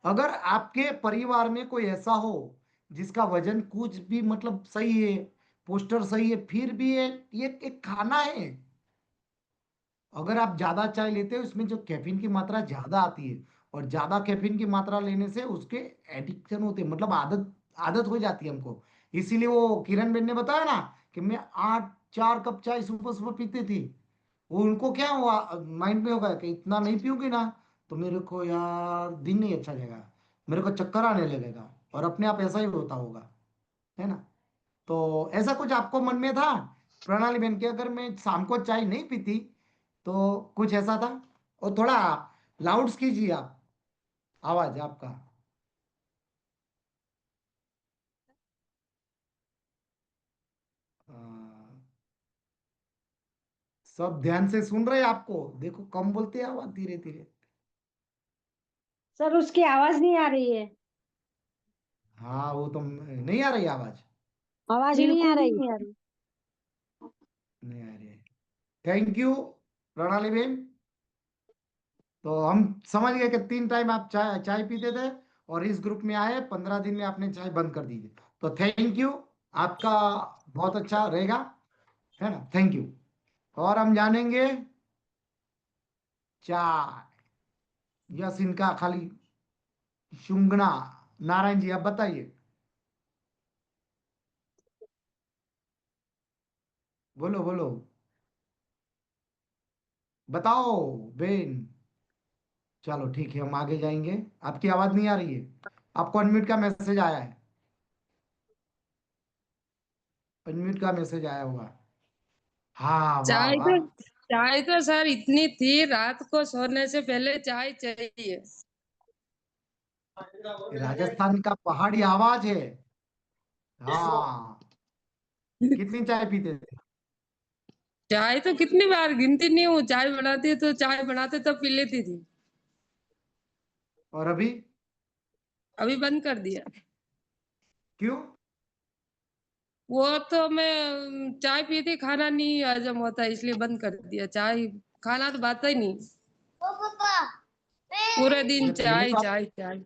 अगर आपके परिवार में कोई ऐसा हो जिसका वजन कुछ भी मतलब सही है, पोस्टर सही है, फिर भी ये एक खाना है। अगर आप ज्यादा चाय लेते हो इसमें जो कैफीन की मात्रा ज्यादा आती है, और ज्यादा कैफीन की मात्रा लेने से उसके एडिक्शन होते हैं, मतलब आदत आदत हो जाती है हमको। इसीलिए वो किरण बेन ने बताया ना कि मैं 8 4 कप चाय सुबह सुबह पीती थी। वो उनको क्या हुआ, माइंड में होगा कि इतना नहीं पीऊंगी ना तो मेरे को यार दिन नहीं अच्छा जाएगा, मेरे को चक्कर आने लगेगा, और अपने आप ऐसा ही होता होगा, है ना? तो ऐसा कुछ आपको मन में था प्रणाली बेन के, अगर मैं शाम को चाय नहीं पीती तो कुछ ऐसा था? और थोड़ा लाउड कीजिए आप, आवाज आपका। सब ध्यान से सुन रहे हैं आपको, देखो कम बोलते हैं आवाज धीरे धीरे। सर उसकी आवाज नहीं आ रही है, हाँ वो तो नहीं आ रही आवाज, आवाज नहीं आ बिल्कुल भी रही। नहीं आ रही। नहीं आ रही है। थैंक यू प्रणाली बेन। तो हम समझ गए कि 3 टाइम आप चाय चाय पीते थे और इस ग्रुप में आए, 15 दिन में आपने चाय बंद कर दी थी। तो थैंक यू, आपका बहुत अच्छा रहेगा, है ना, थैंक यू। और हम जानेंगे चाय, यस इनका खाली शुंगना। नारायण जी आप बताइए, बोलो बोलो, बताओ बेन। चलो ठीक है, हम आगे जाएंगे। आपकी आवाज नहीं आ रही है, आपको अनम्यूट का मैसेज आया है, अनम्यूट का मैसेज आया होगा। हाँ वाह चाय वाह। तो चाय तो सर इतनी थी, रात को सोने से पहले चाय चाहिए। राजस्थान का पहाड़ी आवाज है। हाँ, कितनी चाय पीते थे? चाय तो कितनी बार गिनती नहीं हूँ, चाय बनाती तो चाय बनाते तब पी लेती थी। और अभी? अभी बंद कर दिया। क्यों? वो तो मैं चाय पीती, खाना नहीं हजम होता इसलिए बंद कर दिया। चाय खाना तो बात ही नहीं, पूरे दिन ये पहले चाय तो आप चाय चाय।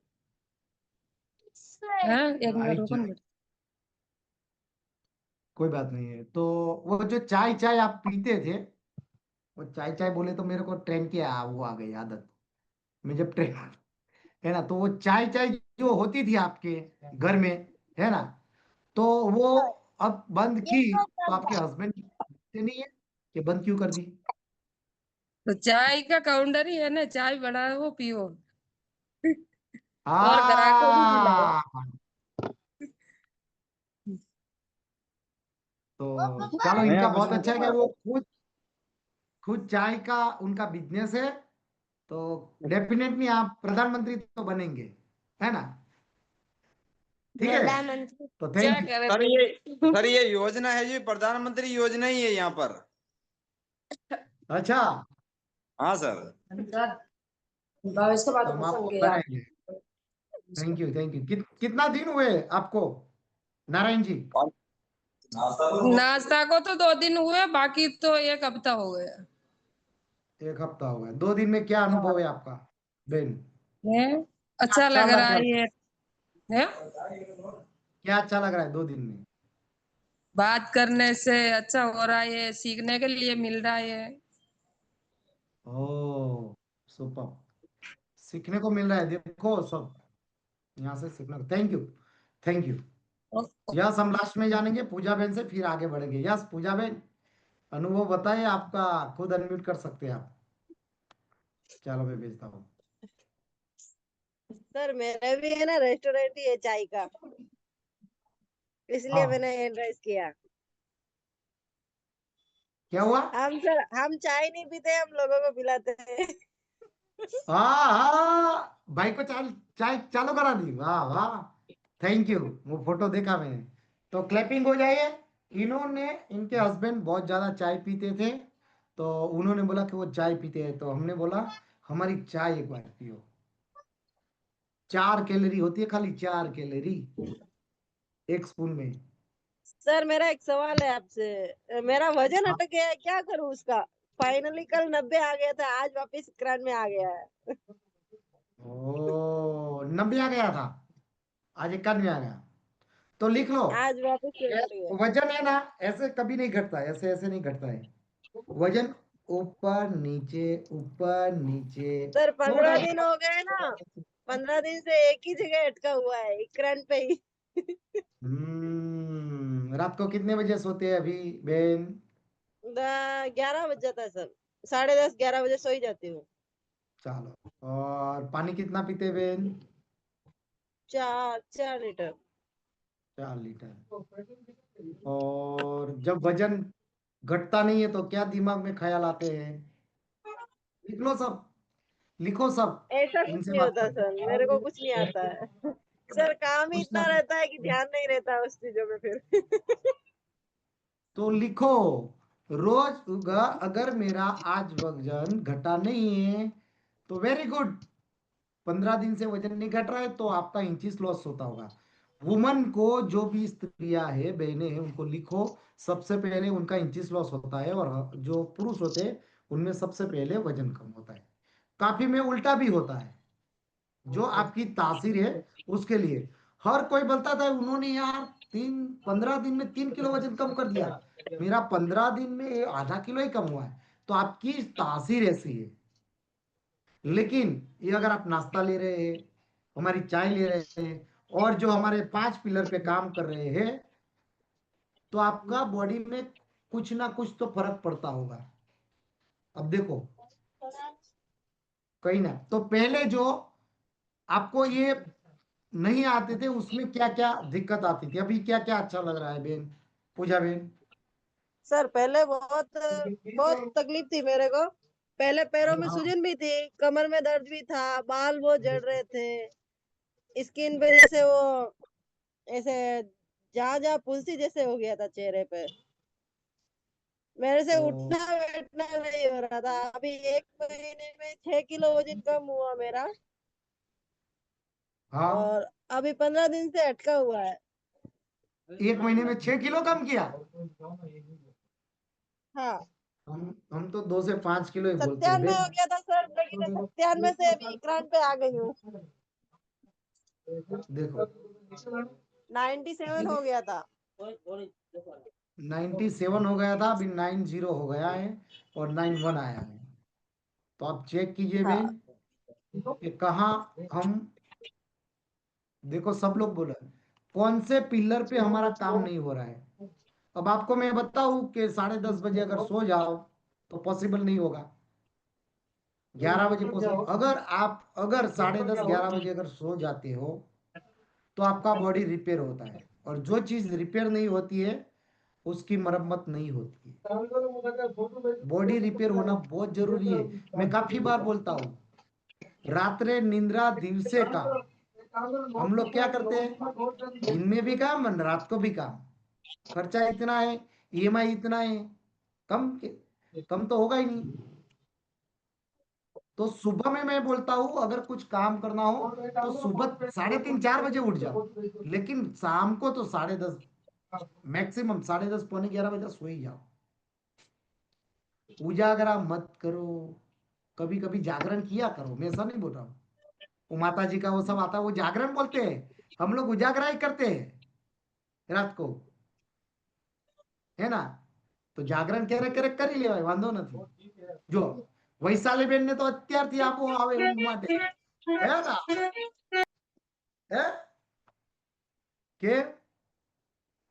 है एक मिनट चाय रुको चाय, ना। कोई बात नहीं है। तो वो जो चाय चाय आप पीते थे, वो चाय चाय बोले तो मेरे को ट्रेन की वो आ गई आदत। मैं जब ट्रेन, है ना, तो वो चाय चाय जो होती थी आपके घर में, है ना, तो वो अब बंद की, तो आपके हस्बैंड से नहीं है कि बंद क्यों कर दी? तो चाय का काउंटर ही है ना, चाय बनाओ पियो और ग्राहकों को पिलाओ। हाँ, तो चलो इनका नया बहुत बिजनेस अच्छा है कि है। वो खुद खुद चाय का उनका बिजनेस है। तो डेफिनेटली आप प्रधानमंत्री तो बनेंगे, है ना, ठीक है। प्रधानमंत्री तो क्या थैंक यू। करे सर फिर। ये योजना है जी, प्रधानमंत्री योजना ही है यहाँ पर। अच्छा, हाँ सर। इसके बाद तो हम पसंद आपको गया। बनाएंगे। Thank you thank you. कितना दिन हुए आपको नारायण जी? नाश्ता को तो 2 दिन हुए, बाकी तो 1 हफ्ता हो गया। 1 हफ्ता हो गया। 2 दिन में क्या अनुभव है आपका बेन? है अच्छा अच्छा लग लग रहा रहा है? है है क्या अच्छा लग रहा है 2 दिन में? बात करने से अच्छा हो रहा है, सीखने के लिए मिल रहा है। ओ सुपर, सीखने को मिल रहा है, देखो सब यहाँ से सीखने को। Thank you thank you. Yes, हम लास्ट में जानेंगे पूजा बहन से, फिर आगे बढ़ेंगे। यस पूजा बहन, अनुभव बताइए आपका, खुद अनम्यूट कर सकते हैं आप। चलो मैं भेजता हूँ। सर मेरा भी है ना रेस्टोरेंट ही है चाय का, इसलिए हाँ, मैंने हैंड राइज किया। क्या हुआ? हम चाय नहीं पीते, हम लोगों को पिलाते हैं। हाँ हाँ, भाई को चाय चाय चालू करा दी, वाह वाह, थैंक यू। वो फोटो देखा मैंने। तो क्लैपिंग हो जाइए। इन्होंने, इनके हस्बैंड बहुत ज्यादा चाय पीते थे, तो उन्होंने बोला कि वो चाय पीते हैं, तो हमने बोला हमारी चाय एक बार पियो। 4 कैलोरी होती है, खाली 4 कैलोरी एक स्पून में। सर मेरा एक सवाल है आपसे, मेरा वजन हाँ, अटक गया है, क्या करूं उसका? फाइनली कल 90 आ गया था, आज वापस 91 में आ गया है। ओ 90 आ गया था, आज 91 आ गया। तो लिख लो, आज वापस से ये घट गया। वजन है ना, ऐसे कभी नहीं घटता है, ऐसे ऐसे नहीं घटता है। वजन ऊपर नीचे सर थोड़ा 15 दिन सा। हो गए ना, 15 दिन से एक ही जगह अटका हुआ है, 91 पे ही। रात को कितने बजे सोते हैं अभी बहन? 11 बज जाता है सर, 10:30 11 बजे सो ही जाती हूँ। चलो, और पानी कितना पीते हैं बहन? 4 लीटर। 4 लीटर। और जब वजन घटता नहीं है तो क्या दिमाग में ख्याल आते हैं? लिख लो सब, लिखो सब, ऐसा कुछ इनसे नहीं बात होता सर, करो। मेरे को कुछ नहीं आता है। सर काम ही कुछ ना इतना रहता है कि ध्यान नहीं रहता उस चीजों में फिर। तो लिखो, रोज अगर मेरा आज वजन घटा नहीं है तो वेरी गुड, 15 दिन से वजन नहीं घट रहा है तो आपका इंचेस लॉस होता होगा। वुमन को, जो भी स्त्रियां हैं, बहनें हैं, उनको लिखो, सबसे पहले उनका इंचेस लॉस होता है, और जो पुरुष होते हैं उनमें सबसे पहले वजन कम होता है। काफी में उल्टा भी होता है, जो आपकी तासीर है उसके लिए। हर कोई बोलता था उन्होंने यार 15 दिन में 3 किलो वजन कम कर दिया, मेरा 15 दिन में आधा किलो ही कम हुआ है। तो आपकी तासीर ऐसी है। लेकिन ये अगर आप नाश्ता ले रहे हैं, हमारी चाय ले रहे हैं, और जो हमारे 5 पिलर पे काम कर रहे हैं, तो आपका बॉडी में कुछ ना कुछ तो फर्क पड़ता होगा। अब देखो, कहीं ना तो पहले जो आपको ये नहीं आते थे उसमें क्या क्या दिक्कत आती थी, अभी क्या क्या अच्छा लग रहा है बहन पूजा बहन? सर पहले बहुत बहुत तकलीफ थी मेरे को। पहले पैरों में सूजन भी थी, कमर में दर्द भी था, बाल बहुत झड़ रहे थे, स्किन पे जैसे वो ऐसे जहाँ जहाँ फुंसी जैसे हो गया था चेहरे पे। मेरे से उठना बैठना नहीं हो रहा था। अभी 1 महीने में 6 किलो वजन कम हुआ मेरा, हाँ, और अभी 15 दिन से अटका हुआ है। 1 महीने में 6 किलो कम किया? हाँ, हम तो 2 से 5 किलो ही बोलते हैं 97 बहन। हो गया था सर, लेकिन 97 से अभी इकरान पे आ गई हूँ। देखो 97 हो गया था। 97 हो गया था, अभी 90 हो गया है, और 91 आया है। तो आप चेक कीजिए हाँ। बहन कि कहाँ हम, देखो सब लोग बोले कौन से पिलर पे हमारा काम नहीं हो रहा है। अब आपको मैं बताऊं कि 10:30 बजे अगर सो जाओ तो पॉसिबल नहीं होगा। 11 बजे पॉसिबल, अगर 10:30 11 बजे अगर सो जाते हो तो आपका बॉडी रिपेयर होता है, और जो चीज रिपेयर नहीं होती है उसकी मरम्मत नहीं होती है। बॉडी रिपेयर होना बहुत जरूरी है। मैं काफी बार बोलता हूँ, रात्रे निंद्रा दिवसे काम। हम लोग क्या करते हैं, दिन में भी काम और रात को भी काम। खर्चा इतना है, ईएमआई इतना है, कम तो होगा ही नहीं। तो सुबह में मैं बोलता हूँ अगर कुछ काम करना हो तो सुबह 3:30 4 बजे उठ जाओ, लेकिन शाम को तो 10:30, मैक्सिमम 10:30 11 बजे सो ही जाओ। उजागरा मत करो, कभी कभी जागरण किया करो, मैं ऐसा नहीं बोल रहा हूँ। वो माता जी का वो सब आता है, वो जागरण बोलते हैं, हम लोग उजागरा ही करते हैं रात को, है ना? तो जागरण क्યારે ક્યારેક કરી લેવાય, વાંધો નથી। જો વૈશાલી બેન ને તો અત્યારથી આપો આવે ઊંઘ માટે, હે ના? હે કે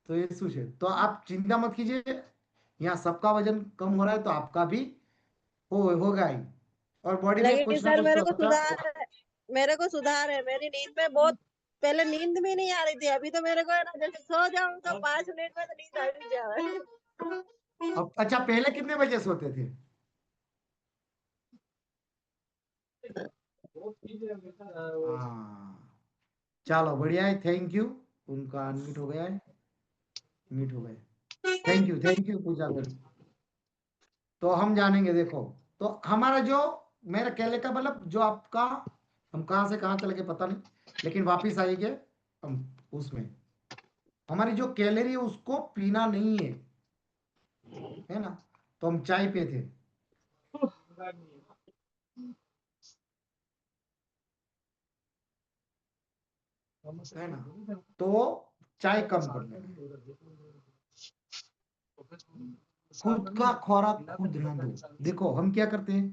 तो ये શું છે? तो आप चिंता मत कीजिए, यहाँ सबका वजन कम हो रहा है तो आपका भी होगा ही, और बॉडी में लेकिन कुछ ना सर कुछ तो अच्छा। मेरे को सुधार है। मेरी नींद में बहुत, पहले नींद भी नहीं आ रही थी, अभी तो मेरे को है ना, जैसे सो जाऊं तो 5 मिनट में तो नींद आ ही जा रहा है। अच्छा, पहले कितने बजे सोते थे? हाँ, चलो बढ़िया है, थैंक यू। उनका अनम्यूट हो गया है, म्यूट हो गया। थैंक यू पूजा बहन। तो हम जानेंगे, देखो, तो हमारा जो, मेरा कहने का मतलब जो आपका, हम कहाँ से कहाँ चले गए पता नहीं, लेकिन वापिस आएंगे हम उसमें। हमारी जो कैलोरी है उसको पीना नहीं है ना? तो हम चाय पे थे, है ना? तो चाय कम करना है, खुद का खुराक खुद ना दो। देखो हम क्या करते हैं,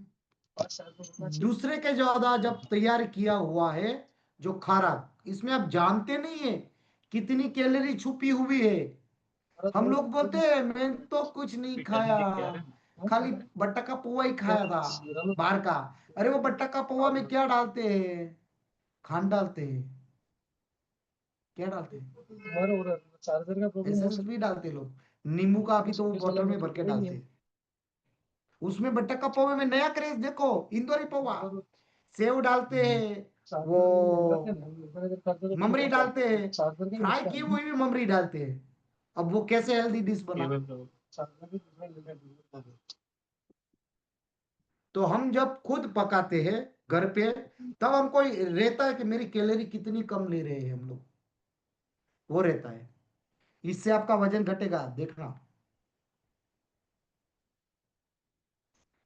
दूसरे के ज्यादा जब तैयार किया हुआ है जो खुराक, इसमें आप जानते नहीं है कितनी कैलोरी छुपी हुई है। हम लोग बोलते हैं मैं तो कुछ नहीं खाया, खाली बट्टा का पोहा ही खाया था बाहर का। अरे वो बट्टा का पोहा में क्या डालते हैं? खांड डालते हैं, क्या डालते हैं? एसेंस भी डालते हैं लोग, नींबू का अभी तो वो बोतल में भर के डालते हैं। उसमें बट्टा का पोहा में नया क्रेज देखो, इंदौरी पोहा, सेव डालते हैं, वो ममरी डालते हैं, फ्राई की हुई भी ममरी डालते हैं। अब वो कैसे हेल्दी डिश बना? तो हम जब खुद पकाते हैं घर पे, तब हमको रहता है कि मेरी कैलोरी कितनी कम ले रहे हैं हम लोग, वो रहता है। इससे आपका वजन घटेगा, देखना।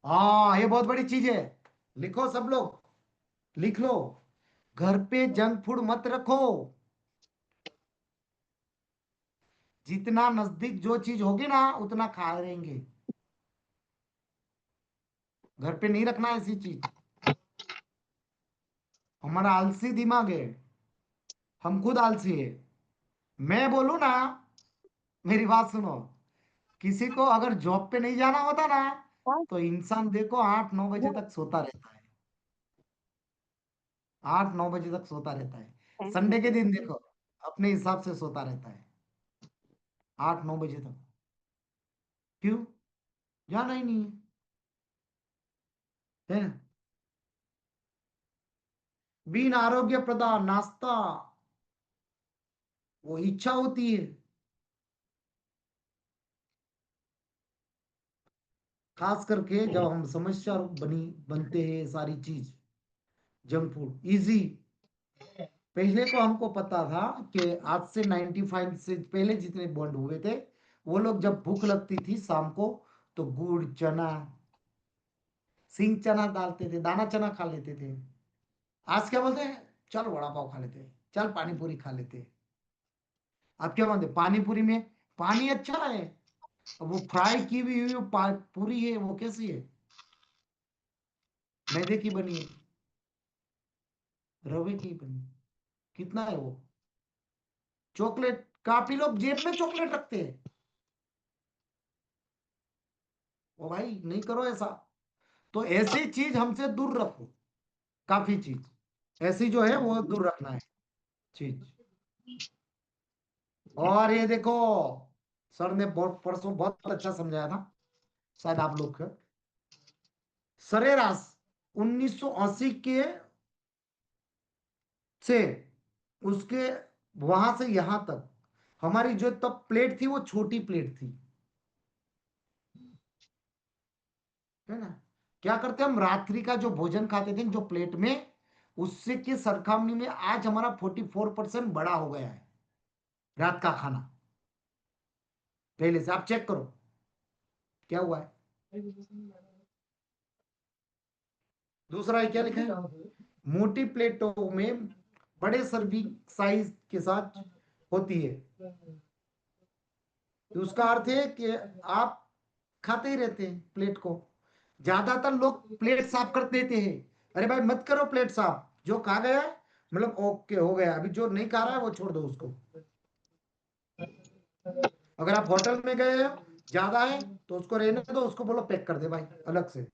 हाँ, ये बहुत बड़ी चीज है, लिखो सब लोग, लिख लो। घर पे जंक फूड मत रखो। जितना नजदीक जो चीज होगी ना उतना खा लेंगे। घर पे नहीं रखना ऐसी चीज। हमारा आलसी दिमाग है, हम खुद आलसी है। मैं बोलू ना, मेरी बात सुनो, किसी को अगर जॉब पे नहीं जाना होता ना, तो इंसान देखो 8-9 बजे तक सोता रहता है। 8-9 बजे तक सोता रहता है। संडे के दिन देखो, अपने हिसाब से सोता रहता है 8-9 बजे तक। क्यों? जाना ही नहीं है ना? बिन आरोग्य प्रदान नाश्ता, वो इच्छा होती है। खास करके जब हम समस्या बनते हैं सारी चीज, जंक फूड इजी। पहले को हमको पता था कि आज से 95 से पहले जितने बॉन्ड हुए थे, वो लोग जब भूख लगती थी शाम को, तो गुड़ चना, सिंग चना डालते थे, दाना चना खा लेते थे। आज क्या बोलते हैं? चल वड़ा पाव खा लेते हैं, चल पानी पूरी खा लेते हैं। आप क्या बोलते हैं? पानी पूरी में पानी अच्छा है, अब वो फ्राई की हुई पूरी है, वो कैसी है? मैदे की बनी है, रवे की बनी। कितना है वो? चॉकलेट, काफी लोग जेब में चॉकलेट रखते हैं। ओ भाई, नहीं करो ऐसा। तो ऐसी चीज हमसे दूर रखो, काफी चीज ऐसी जो है वो दूर रखना है चीज। और ये देखो, सर ने बहुत परसों बहुत अच्छा समझाया था, शायद आप लोग का। सरेरास 1980 के से उसके वहां से यहां तक हमारी जो तब प्लेट थी वो छोटी प्लेट थी, है ना? क्या करते हम रात्रि का जो भोजन खाते थे जो प्लेट में, उससे के सरखामनी में आज हमारा 44% बड़ा हो गया है रात का खाना। पहले से आप चेक करो क्या हुआ है। दूसरा है क्या लिखा है? मोटी प्लेटों में बड़े सर्विंग साइज के साथ होती है। तो उसका अर्थ है कि आप खाते ही रहते हैं प्लेट को। ज्यादातर लोग प्लेट साफ कर देते हैं। अरे भाई मत करो प्लेट साफ, जो खा गया मतलब ओके हो गया, अभी जो नहीं खा रहा है वो छोड़ दो उसको। अगर आप होटल में गए हो, ज्यादा है तो उसको रहने दो, उसको बोलो पैक कर दे भाई अलग से।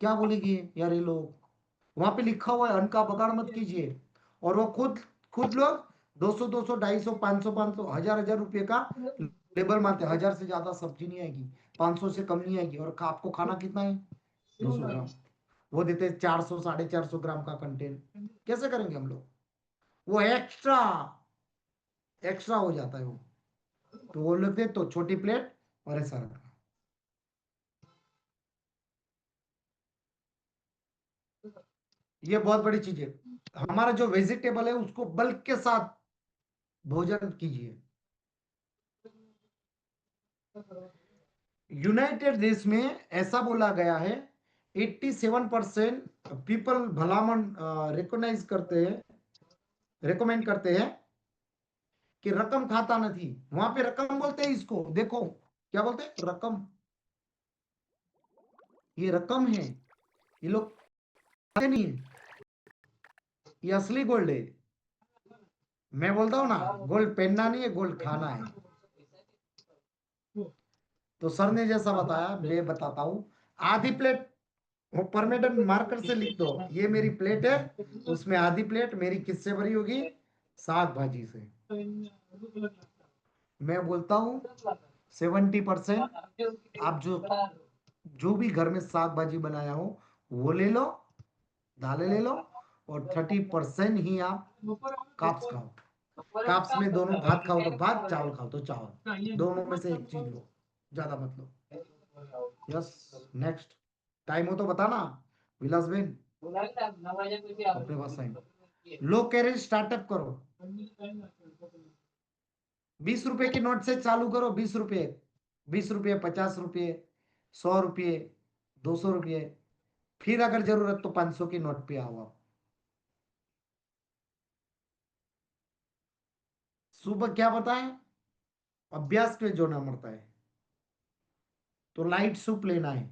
क्या बोलेगी यार ये लोग? वहां पे लिखा हुआ है अन्न का बगाड़ मत कीजिए, और वो खुद खुद लोग 200 200 250 500 500 1000 रुपए का लेबल मारते हैं। 1000 से ज्यादा सब्जी नहीं आएगी, 500 से कम नहीं आएगी, और आपको खाना कितना है? 200 ग्राम। वो देते हैं 400 450 ग्राम का कंटेंट। कैसे करेंगे हम लोग? वो एक्स्ट्रा एक्स्ट्रा हो जाता है वो। तो वो लोग तो छोटी प्लेट और ऐसा रखना। ये बहुत बड़ी चीज है। हमारा जो वेजिटेबल है उसको बल्क के साथ भोजन कीजिए। यूनाइटेड देश में ऐसा बोला गया है 87% पीपल भलामण रिकॉग्नाइज करते हैं, रेकमेंड करते हैं कि रकम खाता नहीं। वहां पे रकम बोलते हैं इसको, देखो क्या बोलते हैं? रकम। ये रकम है, ये लोग खाते नहीं है। ये असली गोल्ड है। मैं बोलता हूं ना, गोल्ड पहनना नहीं है, गोल्ड खाना है। तो सर ने जैसा बताया मैं बताता हूं। आधी प्लेट वो परमानेंट मार्कर से लिख दो, ये मेरी प्लेट है, उसमें आधी प्लेट मेरी किससे भरी होगी? साग भाजी से। मैं बोलता हूँ 70% आप जो भी घर में साग भाजी बनाया हो वो ले लो, दालें ले लो, और 30% ही आप कार्ब्स खाओ। काप्स में दोनों भात खाओ तो भात, चावल खाओ तो चावल, दोनों में से एक चीज लो, ज्यादा मत लो। Yes next. टाइम हो तो बताना विलास बेन, अपने पास टाइम। लो कैरेज स्टार्टअप करो, 20 रुपए के नोट से चालू करो, 20 रुपए, 20 रुपए, 50 रुपए, 100 रुपए, 200 रुपए, फिर अगर जरूरत तो 500 की नोट पे आओ आप। सुबह क्या बताएं, अभ्यास पे जोड़ना पड़ता है, तो लाइट सूप लेना है,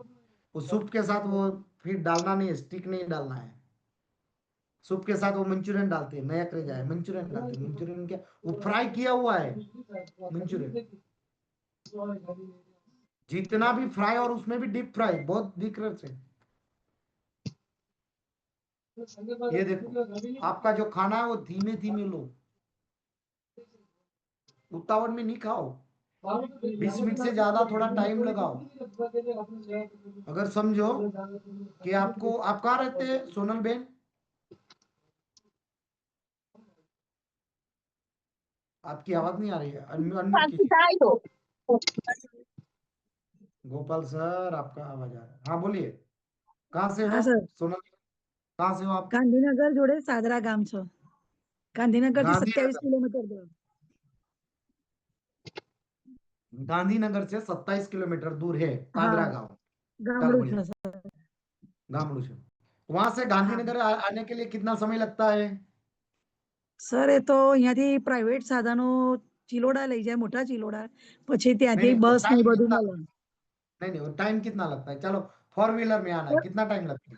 उस सूप के साथ वो फिर डालना नहीं है, स्टिक नहीं डालना है। सूप के साथ वो मंचूरियन डालते हैं, नया क्रेज आया मंचूरियन डालते हैं। मंचूरियन क्या, वो फ्राई किया हुआ है मंचूरियन, जितना भी फ्राई और उसमें भी डीप फ्राई, बहुत दिक्कत है। ये देखो आपका जो खाना है वो धीमे धीमे लो, उतावल में नहीं खाओ, 20 मिनट से ज्यादा थोड़ा टाइम लगाओ। अगर समझो कि आपको, आप कहाँ रहते हैं सोनल बेन? आपकी आवाज नहीं आ रही है, अनम्यूट कीजिए। गोपाल सर आपका आवाज आ रहा है, हाँ बोलिए। कहाँ से हाँ हो सर, सोनल, कहाँ से हो आप? ગાંધીનગર જોડે સાદરા ગામ છો, ગાંધીનગર થી 27 गांधीनगर, કિલોમીટર दूर। गांधीनगर से 27 किलोमीटर दूर है हाँ, पादरा गांव। चलो ગામડું बढ़िया, છે સર। गामड़ू से। वहां से हाँ गांधीनगर आने के लिए कितना समय लगता है? સર, એ તો અહીંયાથી પ્રાઇવેટ સાધનો ચિલોડા લઈ જાય, મોટા ચિલોડા, પછી नहीं ત્યાંથી नहीं, वो બસ ને टाइम બધું कितना, મળે। नहीं नहीं, वो टाइम कितना लगता है? चलो 4 व्हीलर में आना है, कितना टाइम लगता है?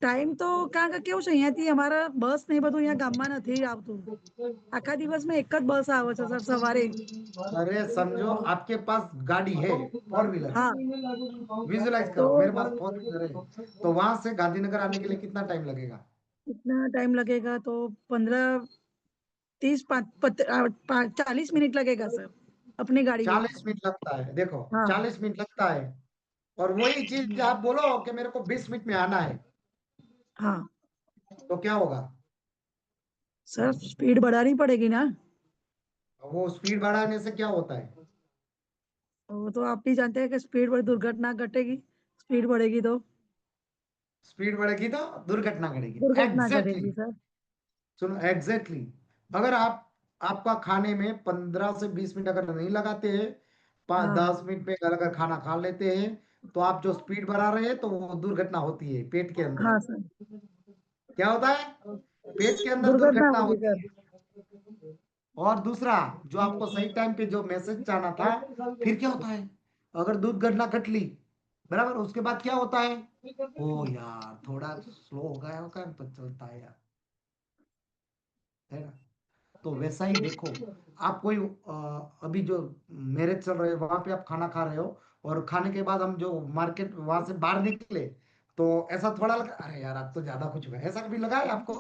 ટાઈમ તો કારણ કે કેવું છે, અહીંયાથી અમારા બસ ને બધું અહીંયા ગામમાં નથી આવતું, આખા દિવસમાં એક જ બસ આવે છે સર સવારે। अरे समझो आपके पास गाड़ी है 4 व्हीलर, हाँ, विजुलाइज तो करो मेरे पास 4 व्हीलर है, तो वहां से गांधीनगर आने के लिए कितना टाइम लगेगा? कितना टाइम लगेगा तो 15 30 40 मिनट लगेगा सर, अपनी गाड़ी हो 40 मिनट लगता है, देखो हाँ 40 मिनट लगता है। और वही चीज आप बोलो कि मेरे को 20 मिनट में आना है, हाँ तो क्या होगा? सर, स्पीड बढ़ानी पड़ेगी ना। वो स्पीड बढ़ाने से क्या होता है? वो तो आप भी जानते हैं कि स्पीड बढ़ दुर्घटना घटेगी, स्पीड बढ़ेगी तो स्पीड बढ़ेगी तो दुर्घटना घटेगी, दुर्घटना एग्जैक्टली। घटेगी सर। सुनो एग्जैक्टली, अगर आप, आपका खाने में 15 से 20 मिनट अगर नहीं लगाते हैं, हाँ 10 मिनट में अगर खाना खा लेते हैं, तो आप जो स्पीड बढ़ा रहे हैं तो वो दुर्घटना होती है पेट के अंदर। हाँ सर, क्या होता है? पेट के अंदर दुर्घटना दुर्घटना होगी होती सर। है। और दूसरा, जो आपको सही टाइम पे जो मैसेज चाहना था, फिर क्या होता है? अगर दुर्घटना घट ली, बराबर, उसके बाद क्या होता है? ओ यार थोड़ा स्लो हो गया होगा तो चलता है यार, है ना? तो वैसा ही देखो, आप कोई अभी जो मैरिज चल रहे है वहां पे आप खाना खा रहे हो, और खाने के बाद हम जो मार्केट वहां से बाहर निकले, तो ऐसा थोड़ा लगा अरे यार अब तो ज्यादा कुछ हुआ, ऐसा कभी लगा है आपको?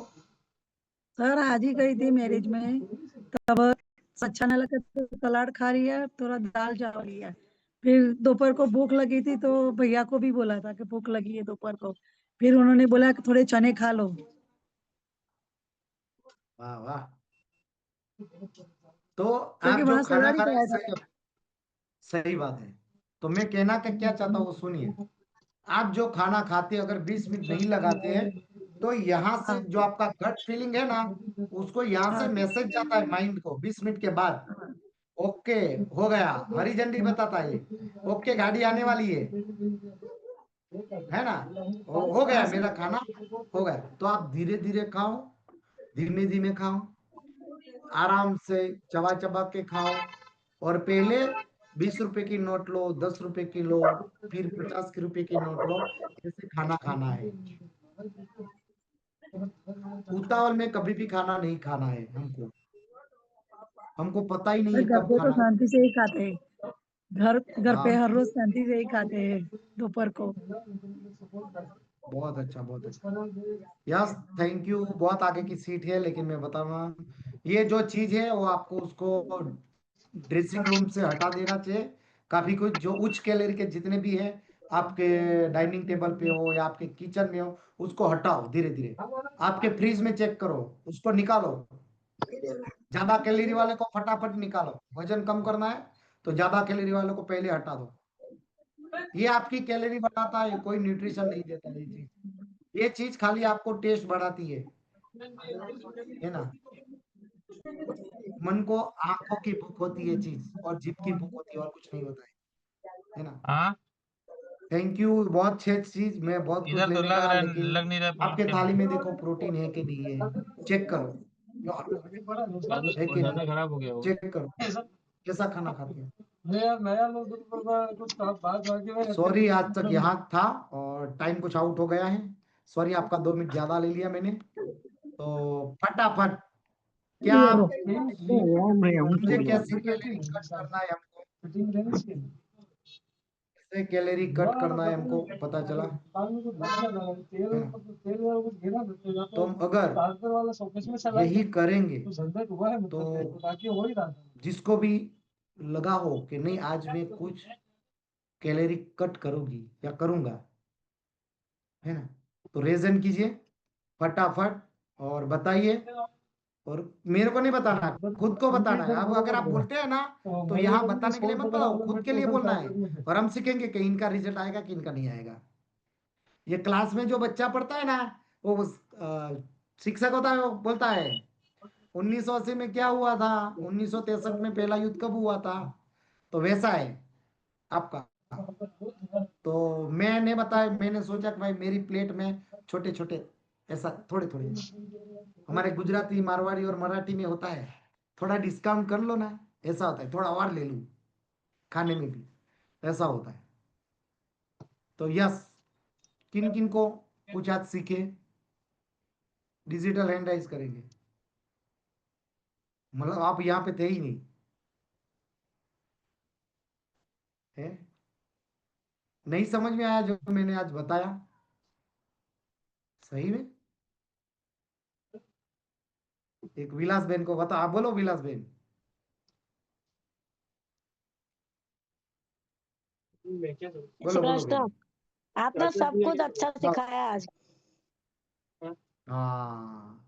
सर आज ही गई थी मैरिज में, तब अच्छा नहीं लगा तो सलाद खा लिया, थोड़ा दाल चावल लिया। फिर दोपहर को भूख लगी थी तो भैया को भी बोला था कि भूख लगी है दोपहर को, फिर उन्होंने बोला कि थोड़े चने खा लो। वाह वाह। तो क्योंकि आप जो वहां खाना सलाद ही खा रहे हैं खाया था। सही, सही बात है। तो मैं कहना का क्या चाहता हूँ वो सुनिए, आप जो खाना खाते हैं अगर 20 मिनट नहीं लगाते हैं, तो यहाँ से हाँ जो आपका गट फीलिंग है ना, उसको यहाँ से हाँ मैसेज जाता है माइंड को 20 मिनट के बाद, हाँ ओके हो गया, हरी झंडी बताता है ये, ओके गाड़ी आने वाली है ना, हो हाँ गया सर। मेरा खाना, हो गया। तो आप धीरे धीरे खाओ, धीमे धीमे खाओ, आराम से चबा चबा के खाओ। और पहले 20 रुपए की नोट लो, 10 रुपए की लो, फिर 50 रुपए की नोट लो, ऐसे खाना खाना है। उतावल में कभी भी खाना नहीं खाना है हमको, हमको पता ही नहीं सर है घर कब पे तो खाना। शांति से ही खाते हैं, घर घर पे हाँ हर रोज शांति से ही खाते हैं दोपहर को। बहुत अच्छा, बहुत अच्छा। Yes thank you. बहुत आगे की सीट है, लेकिन मैं बताऊंगा, ये जो चीज है वो आपको उसको ड्रेसिंग रूम से हटा देना चाहिए। काफी कुछ जो उच्च कैलोरी के जितने भी है आपके डाइनिंग टेबल पे हो या आपके किचन में हो, उसको हटाओ धीरे धीरे। आपके फ्रिज में चेक करो, उसको निकालो, ज्यादा कैलोरी वाले को फटाफट निकालो। वजन कम करना है तो ज्यादा कैलोरी वाले को पहले हटा दो। ये आपकी कैलोरी बढ़ाता है, कोई न्यूट्रिशन नहीं देता ये चीज। ये चीज खाली आपको टेस्ट बढ़ाती है ना। मन को आंखों की भूख होती है चीज, और जीभ की भूख होती है, और कुछ नहीं होता है ना। हाँ थैंक यू, बहुत अच्छी चीज, मैं बहुत कुछ इधर तो लेने लग का, रहा है, लेकिन लग नहीं रहा है आपके पॉइंट थाली में देखो प्रोटीन है कि नहीं है, चेक करो। है कि ज्यादा नहीं, खराब हो गया वो। चेक करो कैसा खाना खाते हैं। सॉरी आज तक यहाँ था और टाइम कुछ आउट हो गया है। सॉरी, आपका 2 मिनट ज्यादा ले लिया मैंने। तो फटाफट, क्या मुझे कैसे कैलोरी कट करना है हमको, कैसे कैलोरी कट करना है हमको पता चला है ना? तो हम अगर यही करेंगे तो जिसको भी लगा हो कि नहीं आज मैं कुछ कैलोरी कट करूंगी या करूंगा, है ना, तो रेजन कीजिए फटाफट और बताइए। और मेरे को नहीं बताना है, खुद को बताना है। अब अगर आप बोलते हैं ना तो यहाँ बताने के लिए मत बताओ, खुद के लिए बोलना है। और हम सीखेंगे कि इनका रिजल्ट आएगा कि इनका नहीं आएगा। ये क्लास में जो बच्चा पढ़ता है ना, वो शिक्षक होता है, वो बोलता है 1980 में क्या हुआ था, 1963 में पहला युद्ध कब हुआ था, तो वैसा है आपका। तो मैंने बताया, मैंने सोचा कि भाई मेरी प्लेट में छोटे छोटे ऐसा थोड़े थोड़े, हमारे गुजराती मारवाड़ी और मराठी में होता है थोड़ा डिस्काउंट कर लो ना, ऐसा होता है, थोड़ा और ले लूं खाने में भी, ऐसा होता है। तो यस, किन किन को कुछ आज सीखे, डिजिटल हैंड राइज करेंगे। मतलब आप यहाँ पे थे ही नहीं है, नहीं समझ में आया जो मैंने आज बताया सही में। एक विलास बहन को बता, आप बोलो विलास बहन। बोलो बोलो कृष्ण, बहन। आपने सब कुछ अच्छा सिखाया आज। हाँ,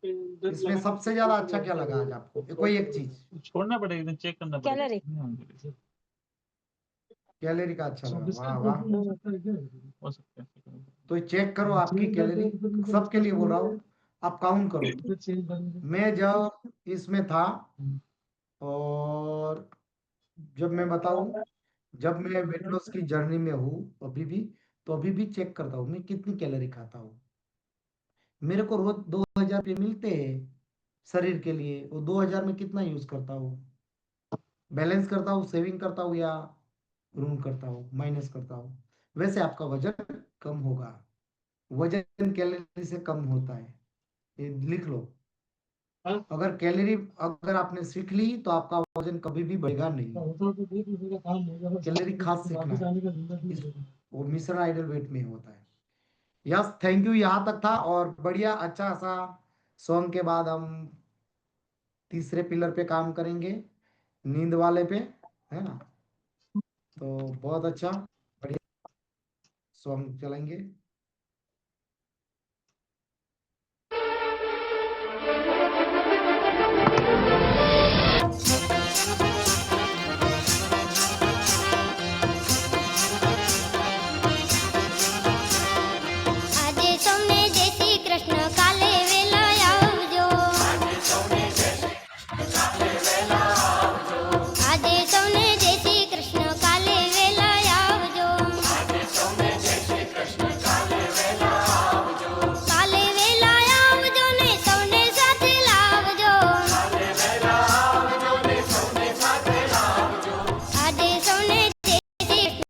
इसमें सबसे ज्यादा अच्छा क्या लगा आज आपको, कोई एक चीज छोड़ना पड़ेगा, एकदम चेक करना पड़ेगा। कैलोरी। कैलोरी का अच्छा लगा, वाह वाह। हो सकता है। तो चेक करो आपकी कैलोरी, सबके लिए बोल रहा हूँ, आप काउंट करो। मैं जब इसमें था, और जब मैं बताऊं, जब मैं वेट लॉस की जर्नी में हूँ अभी भी, तो अभी भी चेक करता हूँ मैं कितनी कैलोरी खाता हूँ। मेरे को रोज 2000 रुपये मिलते हैं शरीर के लिए, वो 2000 में कितना यूज करता हूँ, बैलेंस करता हूँ, सेविंग करता हूँ, या रूम करता हूँ, माइनस करता हूँ। वैसे आपका वजन कम होगा, वजन कैलोरी से कम होता है, ये लिख लो। अगर कैलोरी अगर आपने सीख ली तो आपका वजन कभी भी बढ़ेगा नहीं। कैलोरी खास सीखना है, वो मिश्रण आइडल वेट में होता है। यस, थैंक यू, यहाँ तक था। और बढ़िया अच्छा सा सॉन्ग के बाद हम तीसरे पिलर पे काम करेंगे, नींद वाले पे, है ना। तो बहुत अच्छा, बढ़िया सॉन्ग चलाएंगे।